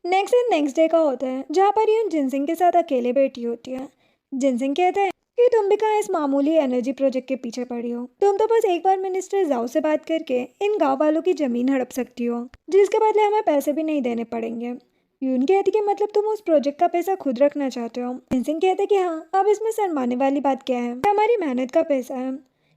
Speaker 1: नेक्स्ट डे का होता है, जहाँ पर यून जिनसिंग के साथ अकेले बैठी होती है। जिनसिंग कहता है कि तुम भी कहाँ इस मामूली एनर्जी प्रोजेक्ट के पीछे पड़ी हो, तुम तो बस एक बार मिनिस्टर जाओ से बात करके इन गांव वालों की जमीन हड़प सकती हो, जिसके बदले हमें पैसे भी नहीं देने पड़ेंगे। यून कहती कि मतलब तुम उस प्रोजेक्ट का पैसा खुद रखना चाहते हो। जिनसिंग कहते कि हाँ, अब इसमें शर्माने वाली बात क्या है, ये हमारी मेहनत का पैसा है।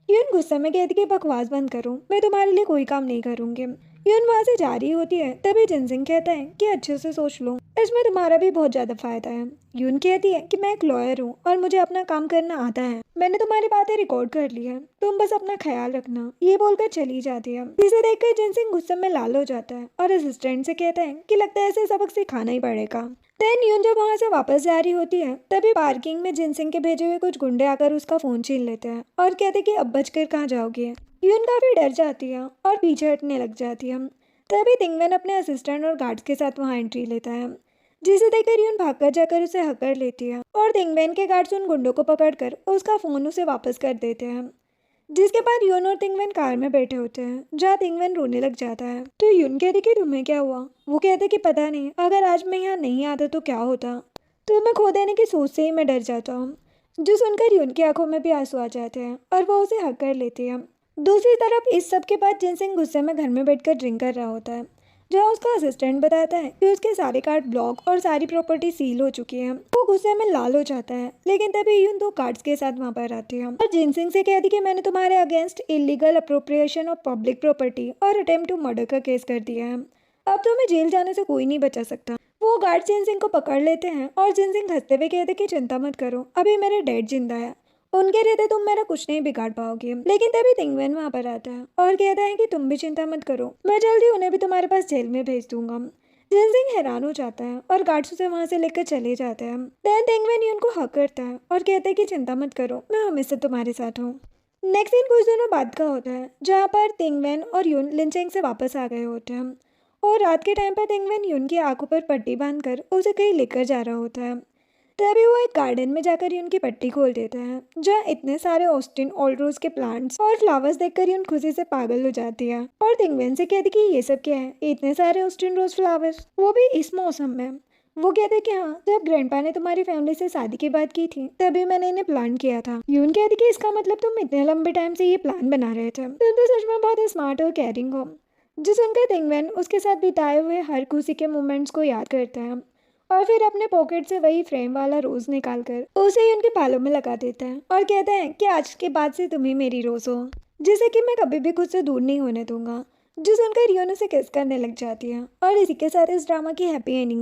Speaker 1: यून गुस्से में कहती कि बकवास बंद करो, मैं तुम्हारे लिए कोई काम नहीं करूंगी। यून वहां से जा रही होती है, तभी जिनसिंग कहता है कि अच्छे से सोच लो, इसमें तुम्हारा भी बहुत ज्यादा फायदा है। यून कहती है कि मैं एक लॉयर हूँ और मुझे अपना काम करना आता है, मैंने तुम्हारी बातें रिकॉर्ड कर ली है, तुम बस अपना ख्याल रखना। ये बोलकर चली जाती है, जिसे देखकर जिनसिंग गुस्से में लाल हो जाता है और असिस्टेंट से कहता है कि लगता है इसे सबक सिखाना ही पड़ेगा। देन यून जब वहां से वापस जा रही होती है, तभी पार्किंग में जिनसिंग के भेजे हुए कुछ गुंडे आकर उसका फोन छीन लेते हैं और कहते कि अब बचकर कहाँ जाओगे। यून काफी डर जाती है और पीछे हटने लग जाती है। तभी तिंगवेन अपने असिस्टेंट और गार्ड्स के साथ वहां एंट्री लेता है, जिसे देखकर यून भागकर जाकर उसे हक कर लेती है और तिंगवेन के गार्ड्स उन गुंडों को पकड़कर उसका फोन उसे वापस कर देते हैं। जिसके बाद यून और तिंगवेन कार में बैठे होते हैं, जहाँ तिंगवेन रोने लग जाता है। तो यून कहती कि तुम्हें क्या हुआ। वो कहते कि पता नहीं, अगर आज मैं यहाँ नहीं आता तो क्या होता। तुम्हें खो देने की सोच से ही मैं डर जाता हूँ। जो सुनकर यून की आंखों में भी आंसू आ जाते हैं और वो उसे हक कर लेती है। दूसरी तरफ इस सब के बाद जिनसिंग गुस्से में घर में बैठकर ड्रिंक कर रहा होता है, जहाँ उसका असिस्टेंट बताता है कि उसके सारे कार्ड ब्लॉक और सारी प्रॉपर्टी सील हो चुकी है। वो गुस्से में लाल हो जाता है, लेकिन तभी यून दो कार्ड्स के साथ वहां पर आती है और जिनसिंग से कहती कि मैंने तुम्हारे against illegal appropriation of public property और अटेम्प्ट टू मर्डर का केस कर दिया है। अब तुम्हें जेल जाने से कोई नहीं बचा सकता। वो गार्ड जिनसिंग को पकड़ लेते हैं और जिनसिंग हंसते हुए कहते कि चिंता मत करो, अभी मेरे डैड जिंदा है, उनके रहते तुम मेरा कुछ नहीं बिगाड़ पाओगे। लेकिन तभी तिंगवेन वहां पर आता है और कहता है कि तुम भी चिंता मत करो, मैं जल्दी उन्हें भी तुम्हारे पास जेल में भेज दूंगा। जिनसिंग हैरान हो जाता है और गार्ड्स उसे वहां से लेकर चले जाते हैं। देन तिंगवेन यून को हक करता है और कहता है कि चिंता मत करो, मैं हमेशा तुम्हारे साथ हूँ। नेक्स्ट दिन कुछ दिनों बाद का होता है, जहाँ पर तिंगवेन और यून लिंचेंग से वापस आ गए होते हैं और रात के टाइम पर तिंगवेन यून की आंखों पर पट्टी बांधकर उसे कहीं लेकर जा रहा होता है। तभी वो एक गार्डन में जाकर यून की पट्टी खोल देता है, जहाँ इतने सारे ऑस्टिन ऑल रोज के प्लांट्स और फ्लावर्स देखकर यून खुशी से पागल हो जाती है और तिंगवेन से कहती कि ये सब क्या है, इतने सारे ऑस्टिन रोज फ्लावर्स, वो भी इस मौसम में। वो कहते कि हाँ, जब ग्रैंडपा ने तुम्हारी फैमिली से शादी की बात की थी तभी मैंने इन्हें प्लान किया था। यून कहती कि इसका मतलब तुम इतने लंबे टाइम से ये प्लान बना रहे थे, तुम तो सच में बहुत स्मार्ट और केयरिंग हो। जो सुनकर तिंगवेन उसके साथ बिताए हुए हर खुशी के मोमेंट्स को याद करता है और फिर अपने पॉकेट से वही फ्रेम वाला रोज निकालकर उसे ही उनके बालों में लगा देता है और कहता है कि आज के बाद से तुम ही मेरी रोज हो, जिसे कि मैं कभी भी खुद से दूर नहीं होने दूंगा। जो सुनकर यून उसे किस करने लग जाती है और इसी के साथ इस ड्रामा की हैप्पी एंडिंग